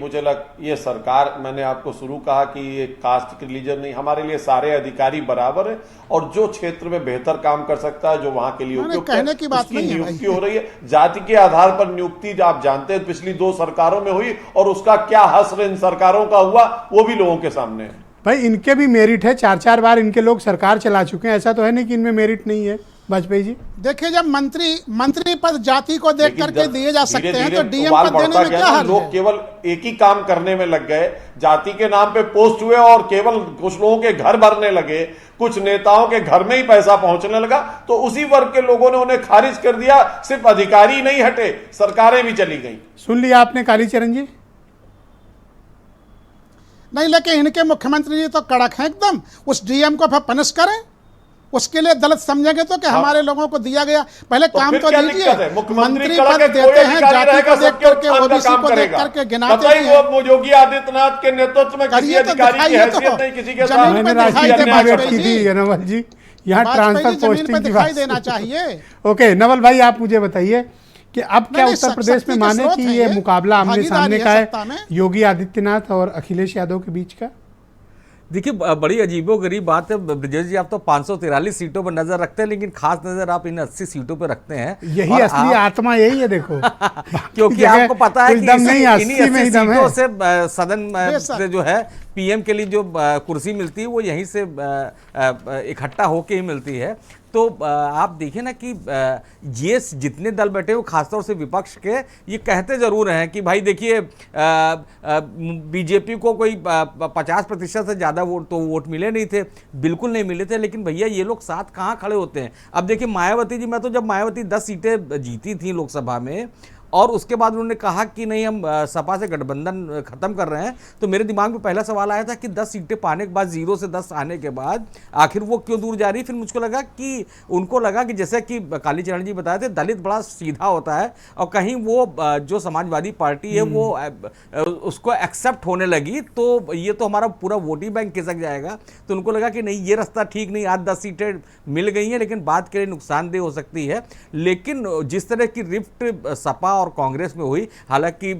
ये सरकार, मैंने आपको शुरू कहा कि ये कास्ट रिलीजन नहीं, हमारे लिए सारे अधिकारी बराबर है और जो क्षेत्र में बेहतर काम कर सकता है, जो वहां के लिए उपयुक्त कहने की बात उसकी नहीं है नियुक्ति भाई। हो रही है। जाति के आधार पर नियुक्ति आप जानते हैं पिछली 2 सरकारों में हुई और उसका क्या हश्र इन सरकारों का हुआ वो भी लोगों के सामने है। भाई इनके भी मेरिट है, 4-4 बार इनके लोग सरकार चला चुके हैं, ऐसा तो है नहीं कि इनमें मेरिट नहीं है। वाजपेयी जी देखिए, जब मंत्री पद जाति को देख करके दिए जा सकते हैं तो डीएम उबाल पद देने बढ़ता में गया क्या ना, हर्ज लोग है? केवल एक ही काम करने में लग गए, जाति के नाम पे पोस्ट हुए और केवल कुछ लोगों के घर भरने लगे, कुछ नेताओं के घर में ही पैसा पहुंचने लगा, तो उसी वर्ग के लोगों ने उन्हें खारिज कर दिया। सिर्फ अधिकारी नहीं हटे, सरकारें भी चली गई। सुन लिया आपने कालीचरण जी? नहीं, लेकिन इनके मुख्यमंत्री जी तो कड़क हैं एकदम। उस डीएम को फिर पनिश करें, उसके लिए दलित समझेंगे तो कि हमारे लोगों को दिया गया, पहले काम तो दीजिए। मुख्यमंत्री मंत्री पद देते हैं जाति को देख करके, ओबीसी को देख करके गिनाते हैं। वो योगी आदित्यनाथ के नेतृत्व में किसी अधिकारी की हैसियत नहीं, किसी के साथ मैंने राष्ट्रीय डिबेट की थी नवल जी, यहाँ ट्रांसफर पोस्टिंग की दिखाई बात देना चाहिए। ओके नवल भाई, आप मुझे बताइए कि अब क्या उत्तर प्रदेश में माने कि ये मुकाबला आमने सामने का है योगी आदित्यनाथ और अखिलेश यादव के बीच का? देखिए, बड़ी अजीबोगरीब बात है ब्रजेश जी, आप तो 543 सीटों पर नजर रखते हैं, लेकिन खास नजर आप इन 80 सीटों पर रखते हैं। यही असली आत्मा यही है, देखो। क्योंकि आपको पता है कि इन्हीं 80 सीटों से सदन से जो है पीएम के लिए जो कुर्सी मिलती है वो यहीं से इकट्ठा होके ही मिलती है। तो आप देखिए ना कि ये जितने दल बैठे वो खासतौर से विपक्ष के ये कहते ज़रूर हैं कि भाई देखिए बीजेपी को कोई 50% से ज़्यादा वोट मिले नहीं थे, बिल्कुल नहीं मिले थे, लेकिन भैया ये लोग साथ कहाँ खड़े होते हैं। अब देखिए मायावती जी, मैं तो जब मायावती 10 सीटें जीती थी लोकसभा में और उसके बाद उन्होंने कहा कि नहीं हम सपा से गठबंधन खत्म कर रहे हैं, तो मेरे दिमाग में पहला सवाल आया था कि 10 सीटें पाने के बाद 0 से 10 आने के बाद आखिर वो क्यों दूर जा रही। फिर मुझको लगा कि उनको लगा कि जैसे कि कालीचरण जी बताए थे, दलित बड़ा सीधा होता है और कहीं वो जो समाजवादी पार्टी है वो उसको एक्सेप्ट होने लगी तो ये तो हमारा पूरा वोटिंग बैंक खिसक जाएगा। तो उनको लगा कि नहीं, ये रास्ता ठीक नहीं, आज 10 सीटें मिल गई हैं लेकिन बात के लिए नुकसानदेह हो सकती है। लेकिन जिस तरह की रिफ्ट सपा और कांग्रेस में हुई, हालांकि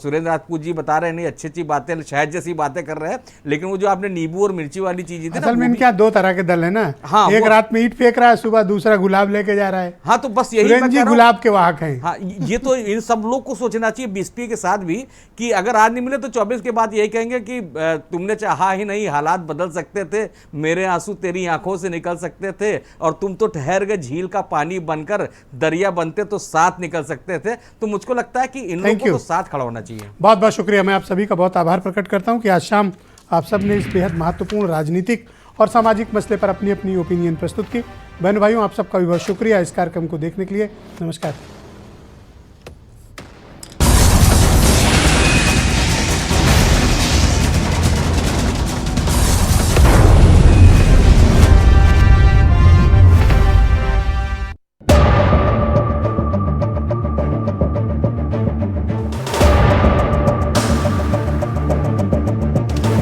सुरेंद्र राजपूत जी बता रहे हैं नहीं अच्छी बातें, शहद जैसी बातें कर रहे हैं, लेकिन वो जो आपने नींबू और मिर्ची वाली चीज थी असल में इनके 2 तरह के दल है ना। हाँ, एक रात में ईंट फेंक रहा है, सुबह दूसरा गुलाब लेके जा रहा है। हाँ, तो बस यही जी गुलाब के वाहक हैं। हाँ, ये तो इन सब लोग को सोचना चाहिए बीएसपी के साथ भी कि अगर आज नहीं मिले तो 24 के बाद यही कहेंगे कि तुमने चाहा ही नहीं, हालात बदल सकते थे, मेरे आंसू तेरी आंखों से निकल सकते थे और तुम तो ठहर गए झील का पानी बनकर, दरिया बनते तो साथ निकल सकते थे। तो मुझको लगता है कि इन लोगों को तो साथ खड़ा होना चाहिए। बहुत बहुत शुक्रिया, मैं आप सभी का बहुत आभार प्रकट करता हूं कि आज शाम आप सब ने इस बेहद महत्वपूर्ण राजनीतिक और सामाजिक मसले पर अपनी अपनी ओपिनियन प्रस्तुत की। बहन भाइयों, आप सबका भी बहुत शुक्रिया इस कार्यक्रम को देखने के लिए। नमस्कार।